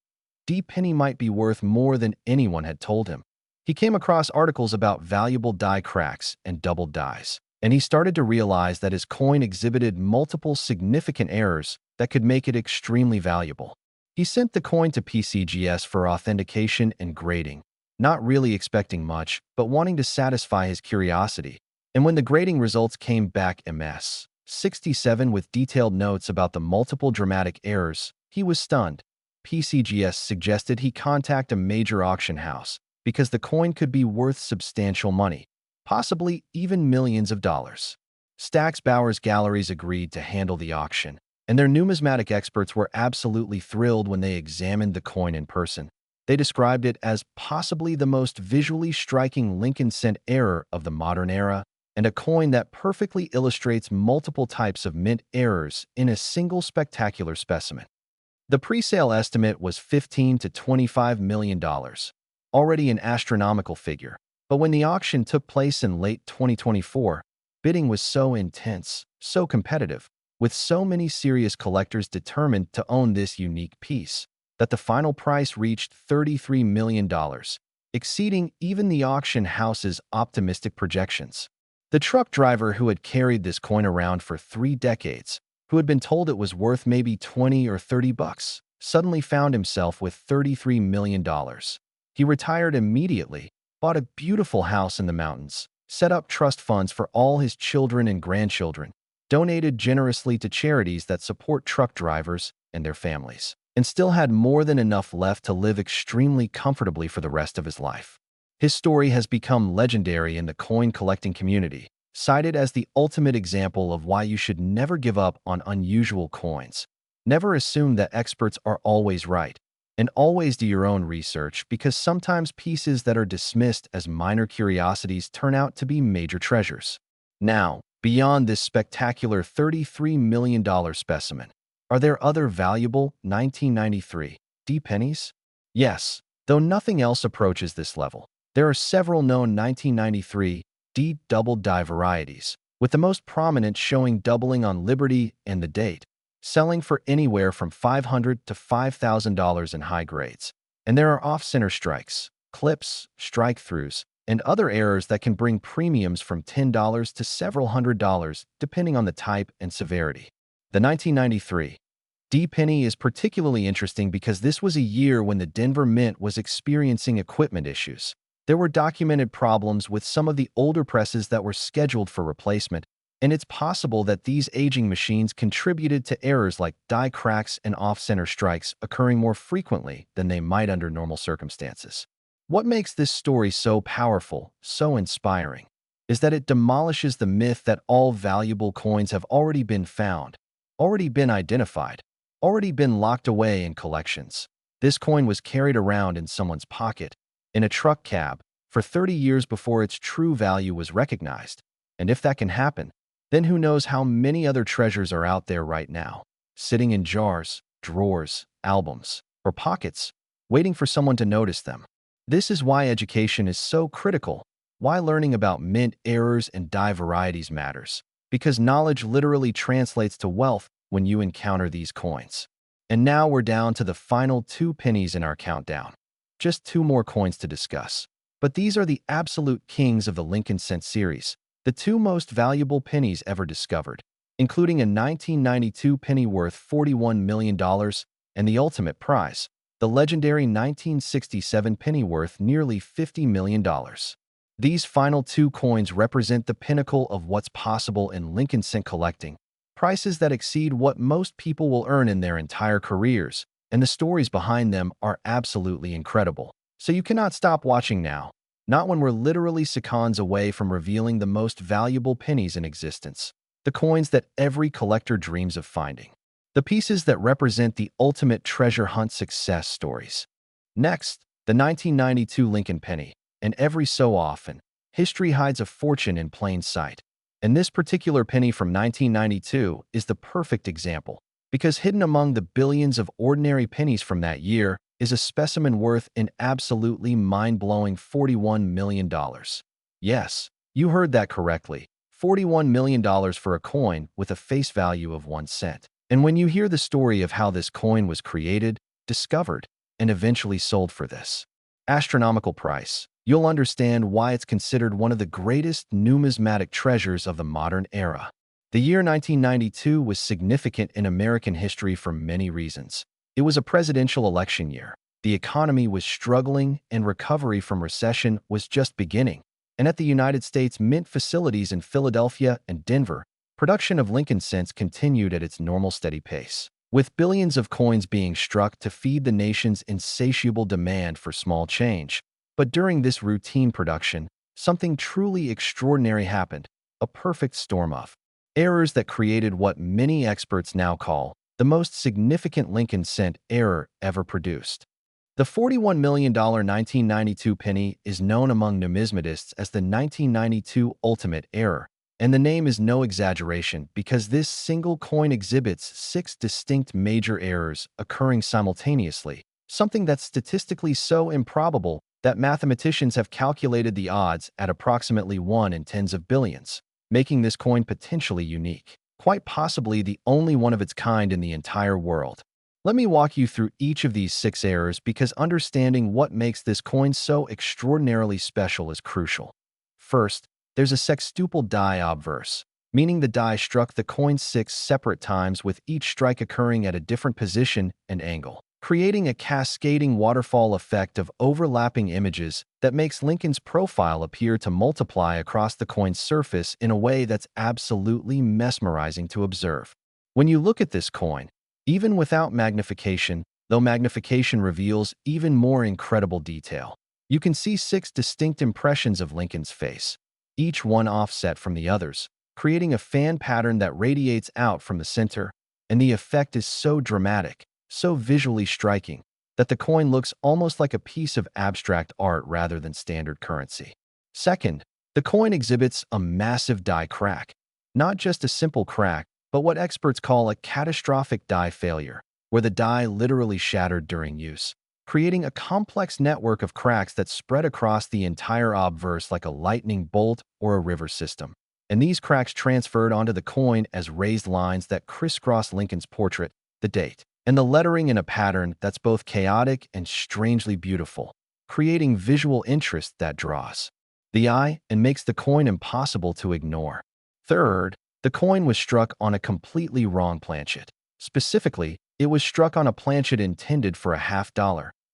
D penny might be worth more than anyone had told him. He came across articles about valuable die cracks and doubled dies, and he started to realize that his coin exhibited multiple significant errors that could make it extremely valuable. He sent the coin to PCGS for authentication and grading, not really expecting much, but wanting to satisfy his curiosity. And when the grading results came back MS-67 with detailed notes about the multiple dramatic errors, he was stunned. PCGS suggested he contact a major auction house because the coin could be worth substantial money, possibly even millions of dollars. Stack's Bowers Galleries agreed to handle the auction, and their numismatic experts were absolutely thrilled when they examined the coin in person. They described it as possibly the most visually striking Lincoln cent error of the modern era, and a coin that perfectly illustrates multiple types of mint errors in a single spectacular specimen. The pre-sale estimate was $15 to $25 million, already an astronomical figure. But when the auction took place in late 2024, bidding was so intense, so competitive, with so many serious collectors determined to own this unique piece, that the final price reached $33 million, exceeding even the auction house's optimistic projections. The truck driver who had carried this coin around for 3 decades, who had been told it was worth maybe 20 or 30 bucks, suddenly found himself with $33 million. He retired immediately, bought a beautiful house in the mountains, set up trust funds for all his children and grandchildren, donated generously to charities that support truck drivers and their families, and still had more than enough left to live extremely comfortably for the rest of his life. His story has become legendary in the coin collecting community, cited as the ultimate example of why you should never give up on unusual coins. Never assume that experts are always right, and always do your own research, because sometimes pieces that are dismissed as minor curiosities turn out to be major treasures. Now, beyond this spectacular $33 million specimen, are there other valuable 1993 D pennies? Yes, though nothing else approaches this level. There are several known 1993 D double die varieties, with the most prominent showing doubling on Liberty and the date, selling for anywhere from $500 to $5,000 in high grades. And there are off-center strikes, clips, strike-throughs, and other errors that can bring premiums from $10 to several $100s, depending on the type and severity. The 1993 D penny is particularly interesting because this was a year when the Denver Mint was experiencing equipment issues. There were documented problems with some of the older presses that were scheduled for replacement, and it's possible that these aging machines contributed to errors like die cracks and off-center strikes occurring more frequently than they might under normal circumstances. What makes this story so powerful, so inspiring, is that it demolishes the myth that all valuable coins have already been found, already been identified, already been locked away in collections. This coin was carried around in someone's pocket, in a truck cab, for 30 years before its true value was recognized. And if that can happen, then who knows how many other treasures are out there right now, sitting in jars, drawers, albums, or pockets, waiting for someone to notice them. This is why education is so critical, why learning about mint errors and die varieties matters, because knowledge literally translates to wealth when you encounter these coins. And now we're down to the final 2 pennies in our countdown. Just 2 more coins to discuss. But these are the absolute kings of the Lincoln Cent series, the 2 most valuable pennies ever discovered, including a 1992 penny worth $41 million and the ultimate prize, the legendary 1967 penny worth nearly $50 million. These final 2 coins represent the pinnacle of what's possible in Lincoln Cent collecting, prices that exceed what most people will earn in their entire careers, and the stories behind them are absolutely incredible. So you cannot stop watching now, not when we're literally seconds away from revealing the most valuable pennies in existence, the coins that every collector dreams of finding, the pieces that represent the ultimate treasure hunt success stories. Next, the 1992 Lincoln penny, and every so often, history hides a fortune in plain sight. And this particular penny from 1992 is the perfect example, because hidden among the billions of ordinary pennies from that year is a specimen worth an absolutely mind-blowing $41 million. Yes, you heard that correctly. $41 million for a coin with a face value of 1 cent. And when you hear the story of how this coin was created, discovered, and eventually sold for this astronomical price, you'll understand why it's considered one of the greatest numismatic treasures of the modern era. The year 1992 was significant in American history for many reasons. It was a presidential election year. The economy was struggling and recovery from recession was just beginning. And at the United States Mint facilities in Philadelphia and Denver, production of Lincoln Cents continued at its normal steady pace, with billions of coins being struck to feed the nation's insatiable demand for small change. But during this routine production, something truly extraordinary happened, a perfect storm of errors that created what many experts now call the most significant Lincoln Cent error ever produced. The $41 million 1992 penny is known among numismatists as the 1992 ultimate error, and the name is no exaggeration because this single coin exhibits 6 distinct major errors occurring simultaneously, something that's statistically so improbable that mathematicians have calculated the odds at approximately 1 in tens of billions, making this coin potentially unique, quite possibly the only one of its kind in the entire world. Let me walk you through each of these 6 errors because understanding what makes this coin so extraordinarily special is crucial. First, there's a sextuple die obverse, meaning the die struck the coin 6 separate times with each strike occurring at a different position and angle, creating a cascading waterfall effect of overlapping images that makes Lincoln's profile appear to multiply across the coin's surface in a way that's absolutely mesmerizing to observe. When you look at this coin, even without magnification, though magnification reveals even more incredible detail, you can see 6 distinct impressions of Lincoln's face, each one offset from the others, creating a fan pattern that radiates out from the center, and the effect is so dramatic, so visually striking, that the coin looks almost like a piece of abstract art rather than standard currency. Second, the coin exhibits a massive die crack, not just a simple crack, but what experts call a catastrophic die failure, where the die literally shattered during use, creating a complex network of cracks that spread across the entire obverse like a lightning bolt or a river system. And these cracks transferred onto the coin as raised lines that crisscross Lincoln's portrait, the date, and the lettering in a pattern that's both chaotic and strangely beautiful, creating visual interest that draws the eye and makes the coin impossible to ignore. Third, the coin was struck on a completely wrong planchet. Specifically, it was struck on a planchet intended for a $half,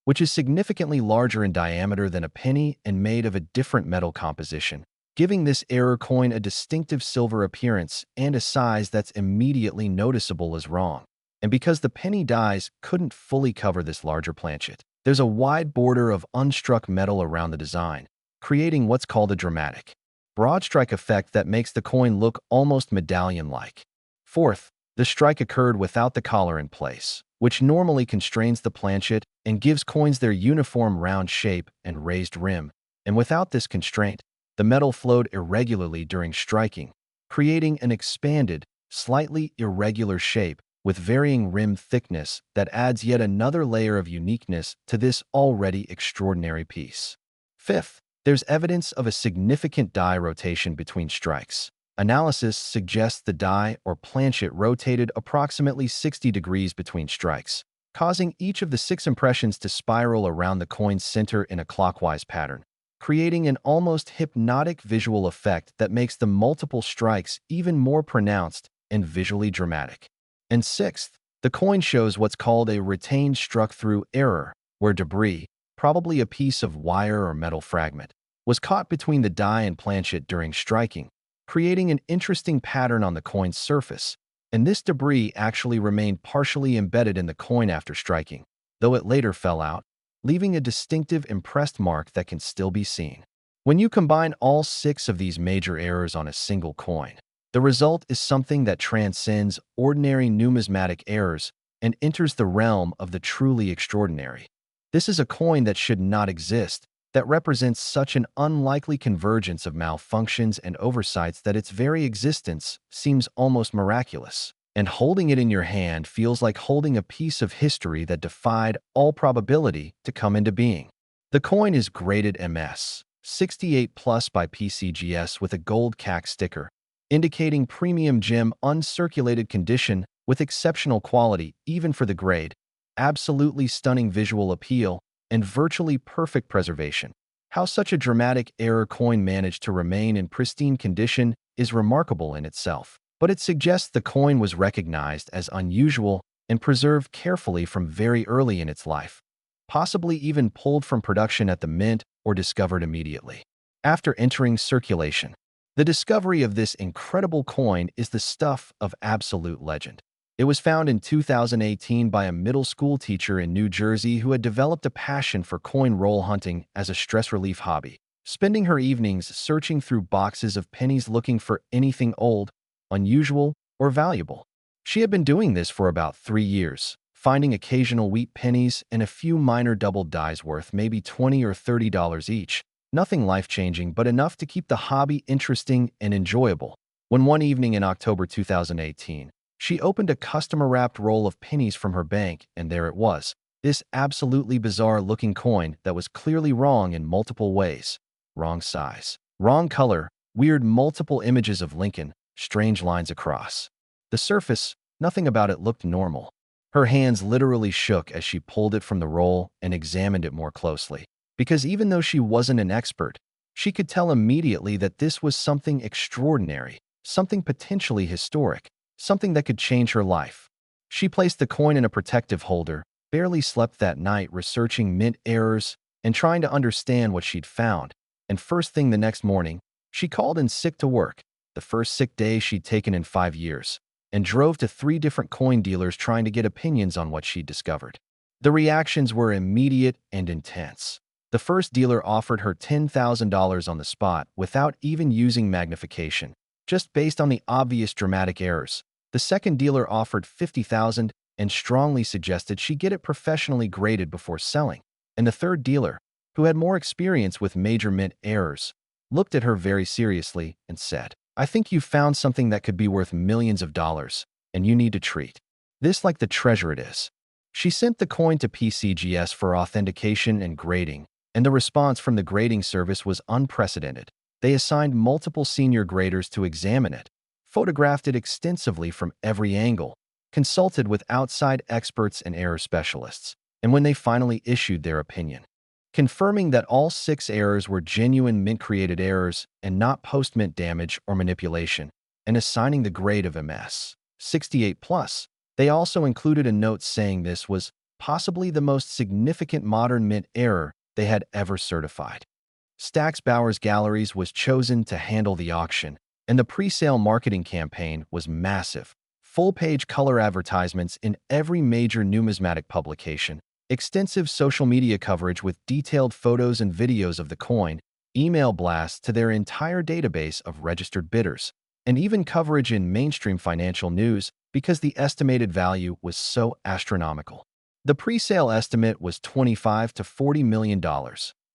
which is significantly larger in diameter than a penny and made of a different metal composition, giving this error coin a distinctive silver appearance and a size that's immediately noticeable as wrong. And because the penny dies couldn't fully cover this larger planchet, there's a wide border of unstruck metal around the design, creating what's called a dramatic broad strike effect that makes the coin look almost medallion-like. Fourth, the strike occurred without the collar in place, which normally constrains the planchet and gives coins their uniform round shape and raised rim. And without this constraint, the metal flowed irregularly during striking, creating an expanded, slightly irregular shape with varying rim thickness that adds yet another layer of uniqueness to this already extraordinary piece. Fifth, there's evidence of a significant die rotation between strikes. Analysis suggests the die or planchet rotated approximately 60 degrees between strikes, causing each of the 6 impressions to spiral around the coin's center in a clockwise pattern, creating an almost hypnotic visual effect that makes the multiple strikes even more pronounced and visually dramatic. And sixth, the coin shows what's called a retained struck-through error, where debris, probably a piece of wire or metal fragment, was caught between the die and planchet during striking, creating an interesting pattern on the coin's surface. And this debris actually remained partially embedded in the coin after striking, though it later fell out, leaving a distinctive impressed mark that can still be seen. When you combine all 6 of these major errors on a single coin, the result is something that transcends ordinary numismatic errors and enters the realm of the truly extraordinary. This is a coin that should not exist, that represents such an unlikely convergence of malfunctions and oversights that its very existence seems almost miraculous. And holding it in your hand feels like holding a piece of history that defied all probability to come into being. The coin is graded MS 68 Plus by PCGS with a gold CAC sticker, indicating premium gem uncirculated condition with exceptional quality even for the grade, absolutely stunning visual appeal, and virtually perfect preservation. How such a dramatic error coin managed to remain in pristine condition is remarkable in itself, but it suggests the coin was recognized as unusual and preserved carefully from very early in its life, possibly even pulled from production at the mint or discovered immediately after entering circulation. The discovery of this incredible coin is the stuff of absolute legend. It was found in 2018 by a middle school teacher in New Jersey who had developed a passion for coin roll hunting as a stress relief hobby, spending her evenings searching through boxes of pennies looking for anything old, unusual, or valuable. She had been doing this for about 3 years, finding occasional wheat pennies and a few minor double dies worth maybe $20 or $30 each. Nothing life-changing, but enough to keep the hobby interesting and enjoyable. When one evening in October 2018, she opened a customer-wrapped roll of pennies from her bank, and there it was, this absolutely bizarre-looking coin that was clearly wrong in multiple ways. Wrong size, wrong color, weird multiple images of Lincoln, strange lines across the surface. Nothing about it looked normal. Her hands literally shook as she pulled it from the roll and examined it more closely, because even though she wasn't an expert, she could tell immediately that this was something extraordinary, something potentially historic, something that could change her life. She placed the coin in a protective holder, barely slept that night researching mint errors and trying to understand what she'd found, and first thing the next morning, she called in sick to work, the first sick day she'd taken in 5 years, and drove to 3 different coin dealers trying to get opinions on what she'd discovered. The reactions were immediate and intense. The first dealer offered her $10,000 on the spot without even using magnification, just based on the obvious dramatic errors. The second dealer offered $50,000 and strongly suggested she get it professionally graded before selling. And the third dealer, who had more experience with major mint errors, looked at her very seriously and said, "I think you've found something that could be worth millions of dollars, and you need to treat this like the treasure it is." She sent the coin to PCGS for authentication and grading, and the response from the grading service was unprecedented. They assigned multiple senior graders to examine it, photographed it extensively from every angle, consulted with outside experts and error specialists, and when they finally issued their opinion, confirming that all 6 errors were genuine mint-created errors and not post-mint damage or manipulation, and assigning the grade of MS 68 plus, they also included a note saying this was possibly the most significant modern mint error they had ever certified. Stax Bowers Galleries was chosen to handle the auction, and the pre-sale marketing campaign was massive. Full-page color advertisements in every major numismatic publication, extensive social media coverage with detailed photos and videos of the coin, email blasts to their entire database of registered bidders, and even coverage in mainstream financial news because the estimated value was so astronomical. The pre-sale estimate was $25 to $40 million,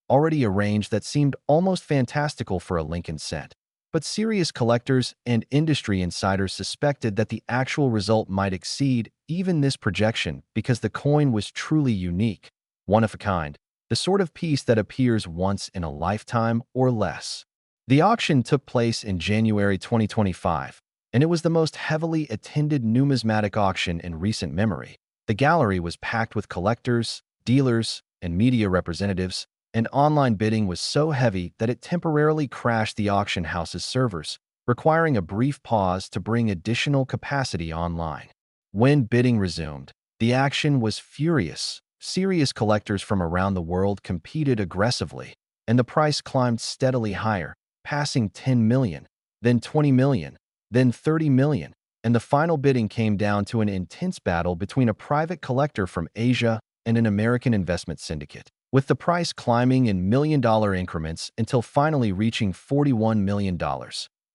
already a range that seemed almost fantastical for a Lincoln cent. But serious collectors and industry insiders suspected that the actual result might exceed even this projection because the coin was truly unique, one of a kind, the sort of piece that appears once in a lifetime or less. The auction took place in January 2025, and it was the most heavily attended numismatic auction in recent memory. The gallery was packed with collectors, dealers, and media representatives, and online bidding was so heavy that it temporarily crashed the auction house's servers, requiring a brief pause to bring additional capacity online. When bidding resumed, the action was furious. Serious collectors from around the world competed aggressively, and the price climbed steadily higher, passing 10 million, then 20 million, then 30 million, and the final bidding came down to an intense battle between a private collector from Asia and an American investment syndicate, with the price climbing in million-dollar increments until finally reaching $41 million,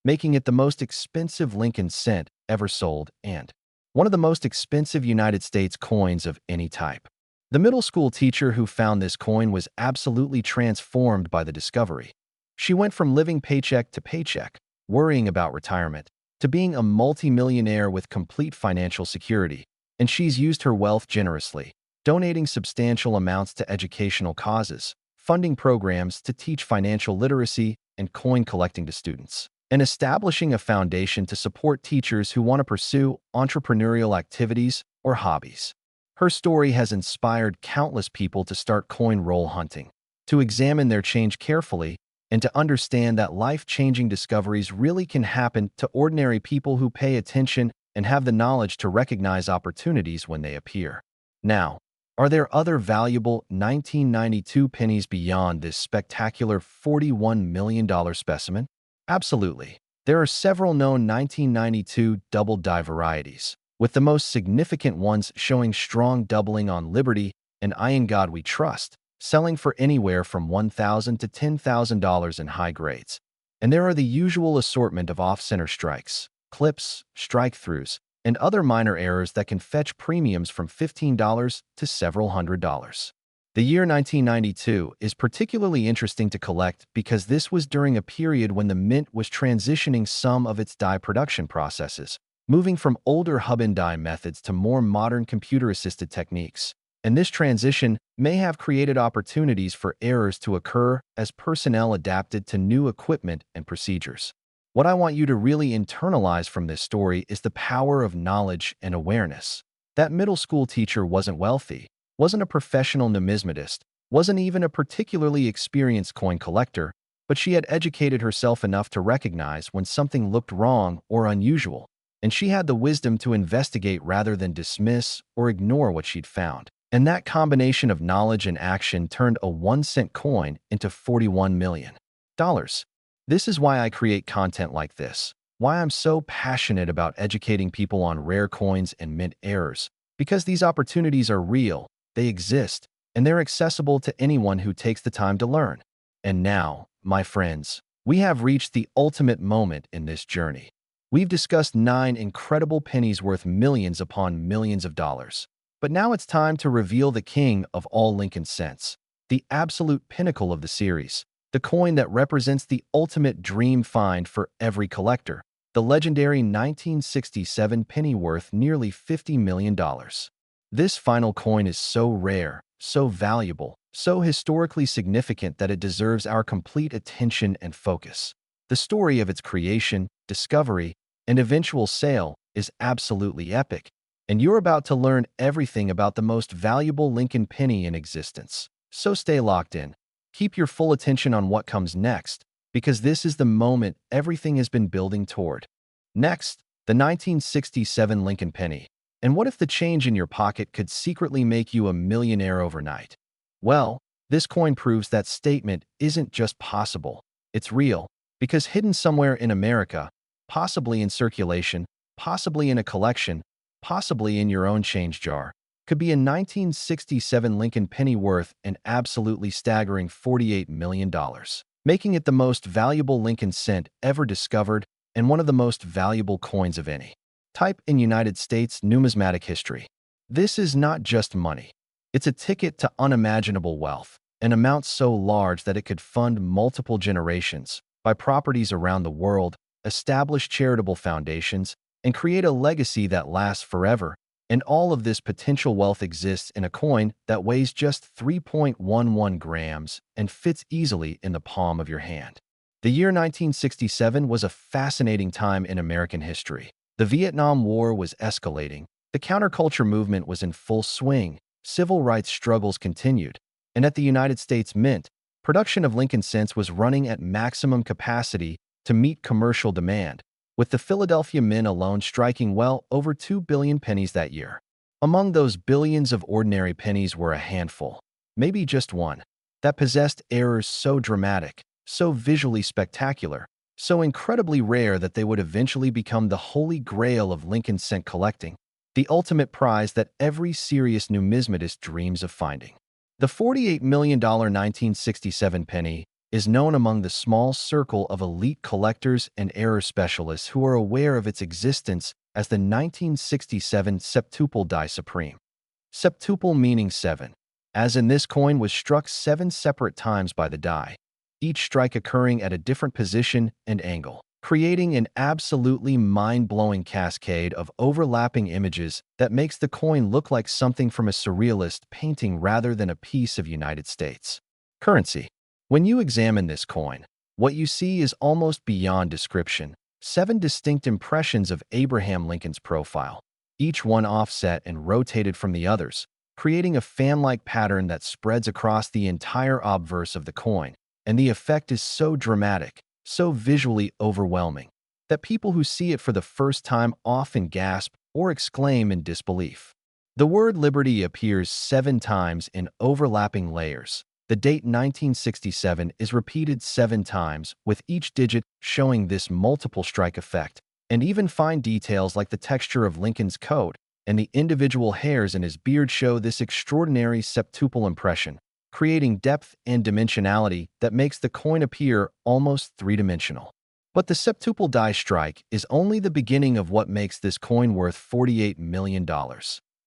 making it the most expensive Lincoln cent ever sold and one of the most expensive United States coins of any type. The middle school teacher who found this coin was absolutely transformed by the discovery. She went from living paycheck to paycheck, worrying about retirement, to being a multimillionaire with complete financial security, and she's used her wealth generously, donating substantial amounts to educational causes, funding programs to teach financial literacy and coin collecting to students, and establishing a foundation to support teachers who want to pursue entrepreneurial activities or hobbies. Her story has inspired countless people to start coin roll hunting, to examine their change carefully, and to understand that life-changing discoveries really can happen to ordinary people who pay attention and have the knowledge to recognize opportunities when they appear. Now, are there other valuable 1992 pennies beyond this spectacular $41 million specimen? Absolutely. There are several known 1992 double-die varieties, with the most significant ones showing strong doubling on Liberty and I In God We Trust, selling for anywhere from $1,000 to $10,000 in high grades. And there are the usual assortment of off-center strikes, clips, strike-throughs, and other minor errors that can fetch premiums from $15 to several $100s. The year 1992 is particularly interesting to collect because this was during a period when the mint was transitioning some of its die production processes, moving from older hub-and-die methods to more modern computer-assisted techniques. And this transition may have created opportunities for errors to occur as personnel adapted to new equipment and procedures. What I want you to really internalize from this story is the power of knowledge and awareness. That middle school teacher wasn't wealthy, wasn't a professional numismatist, wasn't even a particularly experienced coin collector, but she had educated herself enough to recognize when something looked wrong or unusual, and she had the wisdom to investigate rather than dismiss or ignore what she'd found. And that combination of knowledge and action turned a 1-cent coin into $41 million. This is why I create content like this, why I'm so passionate about educating people on rare coins and mint errors, because these opportunities are real, they exist, and they're accessible to anyone who takes the time to learn. And now, my friends, we have reached the ultimate moment in this journey. We've discussed 9 incredible pennies worth millions upon millions of dollars. But now it's time to reveal the king of all Lincoln cents, the absolute pinnacle of the series, the coin that represents the ultimate dream find for every collector, the legendary 1967 penny worth nearly $50 million. This final coin is so rare, so valuable, so historically significant that it deserves our complete attention and focus. The story of its creation, discovery, and eventual sale is absolutely epic, and you're about to learn everything about the most valuable Lincoln penny in existence. So stay locked in. Keep your full attention on what comes next, because this is the moment everything has been building toward. Next, the 1967 Lincoln penny. And what if the change in your pocket could secretly make you a millionaire overnight? Well, this coin proves that statement isn't just possible, it's real, because hidden somewhere in America, possibly in circulation, possibly in a collection, possibly in your own change jar, could be a 1967 Lincoln penny worth an absolutely staggering $48 million, making it the most valuable Lincoln cent ever discovered and one of the most valuable coins of any type in United States numismatic history. This is not just money. It's a ticket to unimaginable wealth, an amount so large that it could fund multiple generations, buy properties around the world, establish charitable foundations, and create a legacy that lasts forever. And all of this potential wealth exists in a coin that weighs just 3.11 grams and fits easily in the palm of your hand. The year 1967 was a fascinating time in American history. The Vietnam War was escalating, the counterculture movement was in full swing, civil rights struggles continued, and at the United States Mint, production of Lincoln cents was running at maximum capacity to meet commercial demand, with the Philadelphia Mint alone striking well over 2 billion pennies that year. Among those billions of ordinary pennies were a handful, maybe just one, that possessed errors so dramatic, so visually spectacular, so incredibly rare that they would eventually become the holy grail of Lincoln cent collecting, the ultimate prize that every serious numismatist dreams of finding. The $48 million 1967 penny is known among the small circle of elite collectors and error specialists who are aware of its existence as the 1967 septuple die supreme. Septuple meaning 7, as in this coin was struck 7 separate times by the die, each strike occurring at a different position and angle, creating an absolutely mind-blowing cascade of overlapping images that makes the coin look like something from a surrealist painting rather than a piece of United States currency. When you examine this coin, what you see is almost beyond description. 7 distinct impressions of Abraham Lincoln's profile, each one offset and rotated from the others, creating a fan-like pattern that spreads across the entire obverse of the coin. And the effect is so dramatic, so visually overwhelming, that people who see it for the first time often gasp or exclaim in disbelief. The word liberty appears 7 times in overlapping layers. The date 1967 is repeated 7 times, with each digit showing this multiple strike effect, and even fine details like the texture of Lincoln's coat and the individual hairs in his beard show this extraordinary septuple impression, creating depth and dimensionality that makes the coin appear almost three-dimensional. But the septuple die strike is only the beginning of what makes this coin worth $48 million.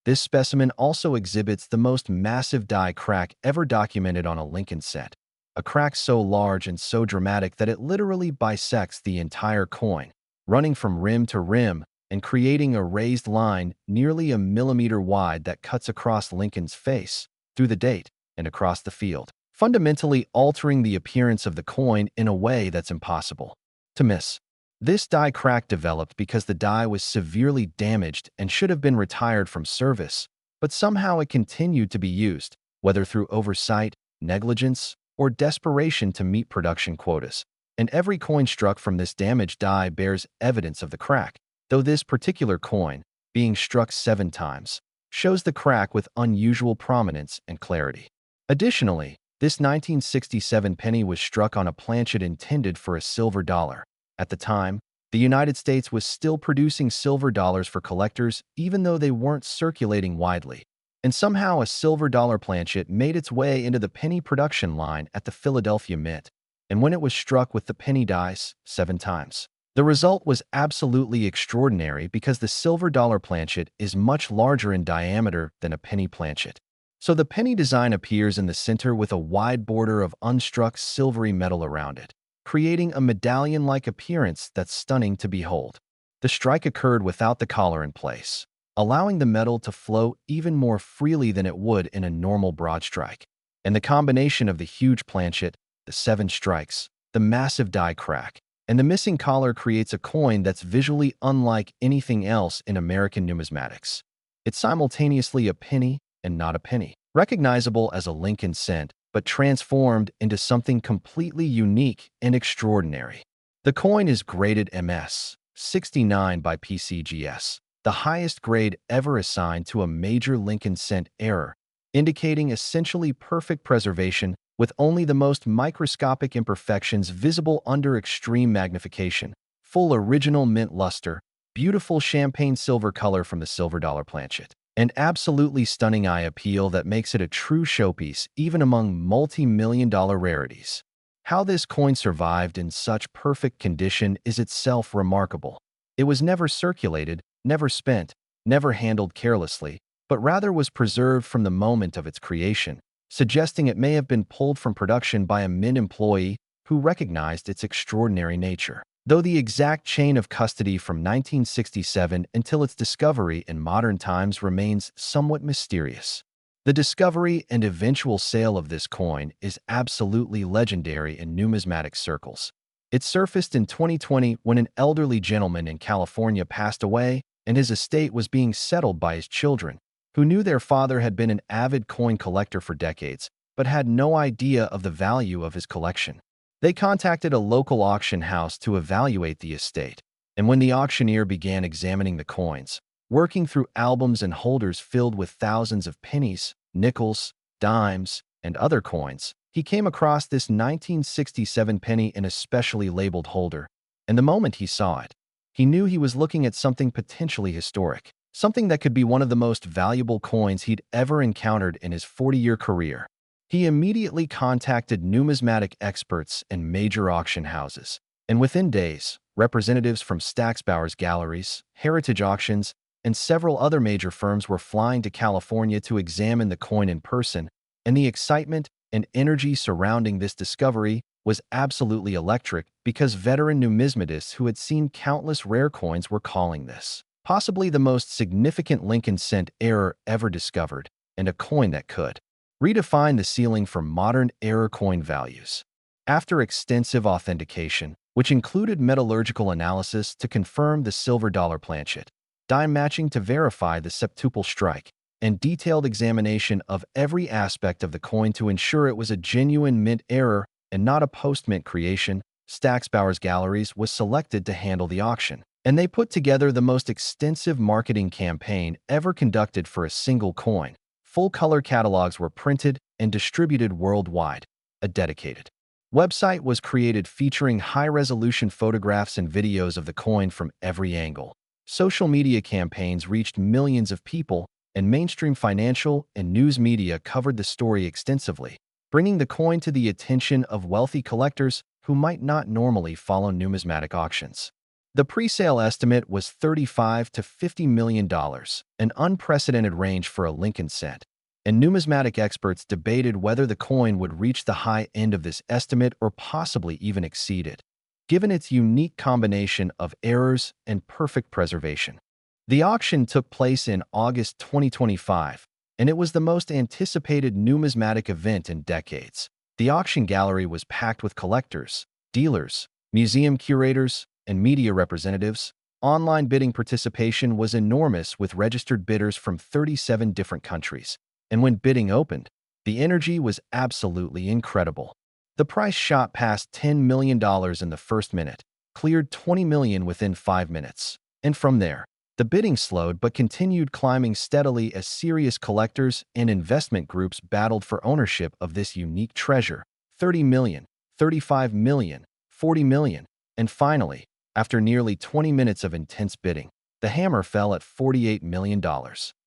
This specimen also exhibits the most massive die crack ever documented on a Lincoln cent, a crack so large and so dramatic that it literally bisects the entire coin, running from rim to rim and creating a raised line nearly a millimeter wide that cuts across Lincoln's face, through the date, and across the field, fundamentally altering the appearance of the coin in a way that's impossible to miss. This die crack developed because the die was severely damaged and should have been retired from service, but somehow it continued to be used, whether through oversight, negligence, or desperation to meet production quotas. And every coin struck from this damaged die bears evidence of the crack, though this particular coin, being struck 7 times, shows the crack with unusual prominence and clarity. Additionally, this 1967 penny was struck on a planchet intended for a silver dollar. At the time, the United States was still producing silver dollars for collectors even though they weren't circulating widely. And somehow a silver dollar planchet made its way into the penny production line at the Philadelphia Mint. And when it was struck with the penny dice 7 times, the result was absolutely extraordinary because the silver dollar planchet is much larger in diameter than a penny planchet. So the penny design appears in the center with a wide border of unstruck silvery metal around it, creating a medallion-like appearance that's stunning to behold. The strike occurred without the collar in place, allowing the metal to flow even more freely than it would in a normal broad strike. And the combination of the huge planchet, the 7 strikes, the massive die crack, and the missing collar creates a coin that's visually unlike anything else in American numismatics. It's simultaneously a penny and not a penny, recognizable as a Lincoln cent, but transformed into something completely unique and extraordinary. The coin is graded MS 69 by PCGS, the highest grade ever assigned to a major Lincoln cent error, indicating essentially perfect preservation with only the most microscopic imperfections visible under extreme magnification, full original mint luster, beautiful champagne silver color from the silver dollar planchet, and absolutely stunning eye appeal that makes it a true showpiece even among multi-million-dollar rarities. How this coin survived in such perfect condition is itself remarkable. It was never circulated, never spent, never handled carelessly, but rather was preserved from the moment of its creation, suggesting it may have been pulled from production by a mint employee, who recognized its extraordinary nature. Though the exact chain of custody from 1967 until its discovery in modern times remains somewhat mysterious. The discovery and eventual sale of this coin is absolutely legendary in numismatic circles. It surfaced in 2020 when an elderly gentleman in California passed away and his estate was being settled by his children, who knew their father had been an avid coin collector for decades, but had no idea of the value of his collection. They contacted a local auction house to evaluate the estate, and when the auctioneer began examining the coins, working through albums and holders filled with thousands of pennies, nickels, dimes, and other coins, he came across this 1967 penny in a specially labeled holder, and the moment he saw it, he knew he was looking at something potentially historic, something that could be one of the most valuable coins he'd ever encountered in his 40-year career. He immediately contacted numismatic experts and major auction houses, and within days, representatives from Stacksbauer's galleries, Heritage Auctions, and several other major firms were flying to California to examine the coin in person, and the excitement and energy surrounding this discovery was absolutely electric because veteran numismatists who had seen countless rare coins were calling this possibly the most significant Lincoln cent error ever discovered, and a coin that could redefine the ceiling for modern error coin values. After extensive authentication, which included metallurgical analysis to confirm the silver dollar planchet, dime matching to verify the septuple strike, and detailed examination of every aspect of the coin to ensure it was a genuine mint error and not a post-mint creation, Stacksbauer's Galleries was selected to handle the auction, and they put together the most extensive marketing campaign ever conducted for a single coin. Full-color catalogs were printed and distributed worldwide. A dedicated website was created featuring high-resolution photographs and videos of the coin from every angle. Social media campaigns reached millions of people, and mainstream financial and news media covered the story extensively, bringing the coin to the attention of wealthy collectors who might not normally follow numismatic auctions. The pre-sale estimate was $35 to $50 million, an unprecedented range for a Lincoln cent, and numismatic experts debated whether the coin would reach the high end of this estimate or possibly even exceed it, given its unique combination of errors and perfect preservation. The auction took place in August 2025, and it was the most anticipated numismatic event in decades. The auction gallery was packed with collectors, dealers, museum curators, and media representatives. Online bidding participation was enormous with registered bidders from 37 different countries, and when bidding opened, the energy was absolutely incredible. The price shot past $10 million in the first minute, cleared $20 million within 5 minutes, and from there, the bidding slowed but continued climbing steadily as serious collectors and investment groups battled for ownership of this unique treasure. $30 million, $35 million, $40 million, and finally, after nearly 20 minutes of intense bidding, the hammer fell at $48 million,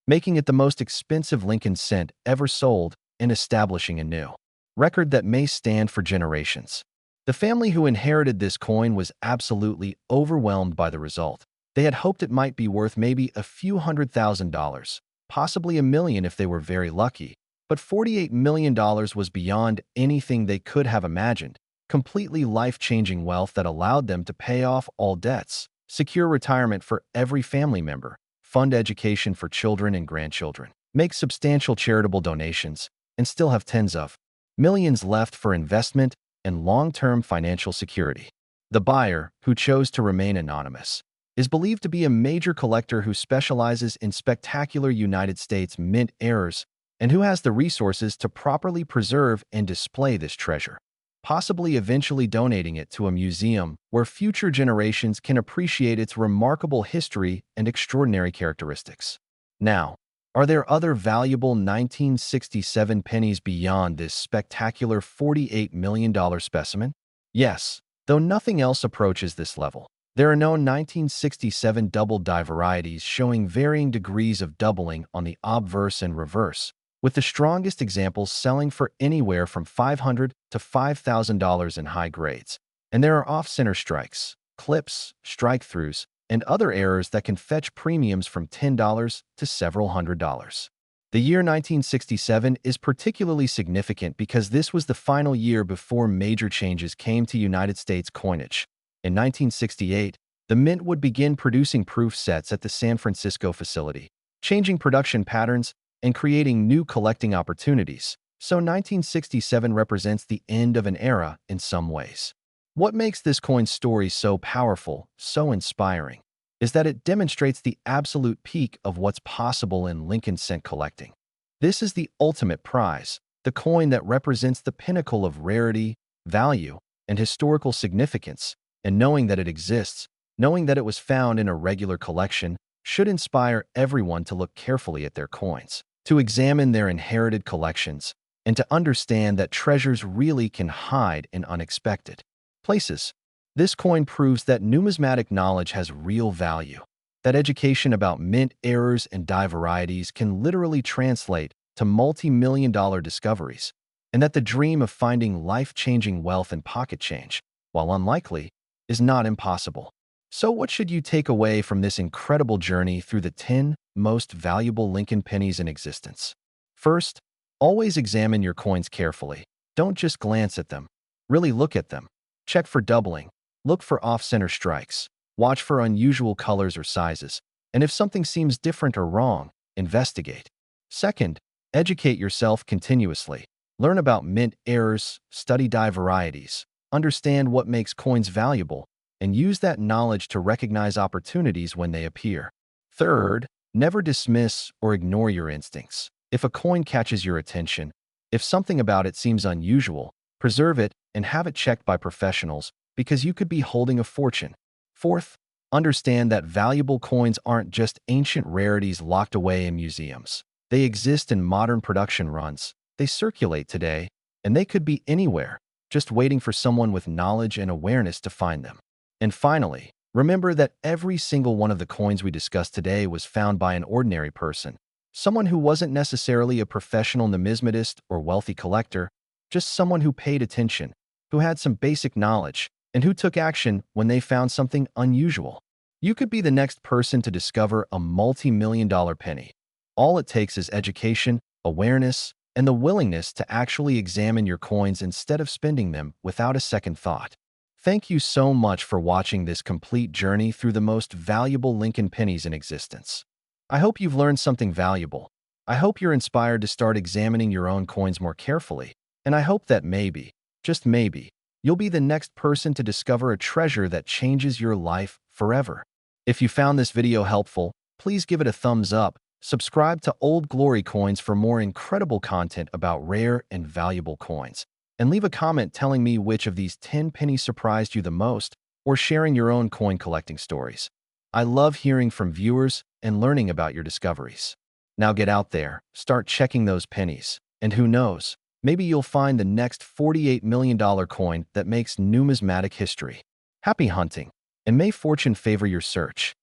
making it the most expensive Lincoln cent ever sold and establishing a new record that may stand for generations. The family who inherited this coin was absolutely overwhelmed by the result. They had hoped it might be worth maybe a few $100,000, possibly $1 million if they were very lucky, but $48 million was beyond anything they could have imagined. Completely life-changing wealth that allowed them to pay off all debts, secure retirement for every family member, fund education for children and grandchildren, make substantial charitable donations, and still have tens of millions left for investment and long-term financial security. The buyer, who chose to remain anonymous, is believed to be a major collector who specializes in spectacular United States mint errors and who has the resources to properly preserve and display this treasure, possibly eventually donating it to a museum where future generations can appreciate its remarkable history and extraordinary characteristics. Now, are there other valuable 1967 pennies beyond this spectacular $48 million specimen? Yes, though nothing else approaches this level. There are known 1967 double die varieties showing varying degrees of doubling on the obverse and reverse, with the strongest examples selling for anywhere from $500 to $5,000 in high grades. And there are off-center strikes, clips, strike-throughs, and other errors that can fetch premiums from $10 to several $100s. The year 1967 is particularly significant because this was the final year before major changes came to United States coinage. In 1968, the Mint would begin producing proof sets at the San Francisco facility, changing production patterns and creating new collecting opportunities. So 1967 represents the end of an era in some ways. What makes this coin story so powerful, so inspiring, is that it demonstrates the absolute peak of what's possible in Lincoln cent collecting. This is the ultimate prize, the coin that represents the pinnacle of rarity, value, and historical significance, and knowing that it exists, knowing that it was found in a regular collection, should inspire everyone to look carefully at their coins, to examine their inherited collections, and to understand that treasures really can hide in unexpected places. This coin proves that numismatic knowledge has real value, that education about mint errors and die varieties can literally translate to multi-million-dollar discoveries, and that the dream of finding life-changing wealth in pocket change, while unlikely, is not impossible. So what should you take away from this incredible journey through the 10 most valuable Lincoln pennies in existence? First, always examine your coins carefully. Don't just glance at them. Really look at them. Check for doubling. Look for off-center strikes. Watch for unusual colors or sizes. And if something seems different or wrong, investigate. Second, educate yourself continuously. Learn about mint errors, study die varieties, understand what makes coins valuable, and use that knowledge to recognize opportunities when they appear. Third, never dismiss or ignore your instincts. If a coin catches your attention, if something about it seems unusual, preserve it and have it checked by professionals because you could be holding a fortune. Fourth, understand that valuable coins aren't just ancient rarities locked away in museums. They exist in modern production runs. They circulate today, and they could be anywhere, just waiting for someone with knowledge and awareness to find them. And finally, remember that every single one of the coins we discussed today was found by an ordinary person, someone who wasn't necessarily a professional numismatist or wealthy collector, just someone who paid attention, who had some basic knowledge, and who took action when they found something unusual. You could be the next person to discover a multi-million-dollar penny. All it takes is education, awareness, and the willingness to actually examine your coins instead of spending them without a second thought. Thank you so much for watching this complete journey through the most valuable Lincoln pennies in existence. I hope you've learned something valuable. I hope you're inspired to start examining your own coins more carefully. And I hope that maybe, just maybe, you'll be the next person to discover a treasure that changes your life forever. If you found this video helpful, please give it a thumbs up, subscribe to Old Glory Coins for more incredible content about rare and valuable coins, and leave a comment telling me which of these 10 pennies surprised you the most or sharing your own coin collecting stories. I love hearing from viewers and learning about your discoveries. Now get out there, start checking those pennies, and who knows, maybe you'll find the next $48 million coin that makes numismatic history. Happy hunting, and may fortune favor your search.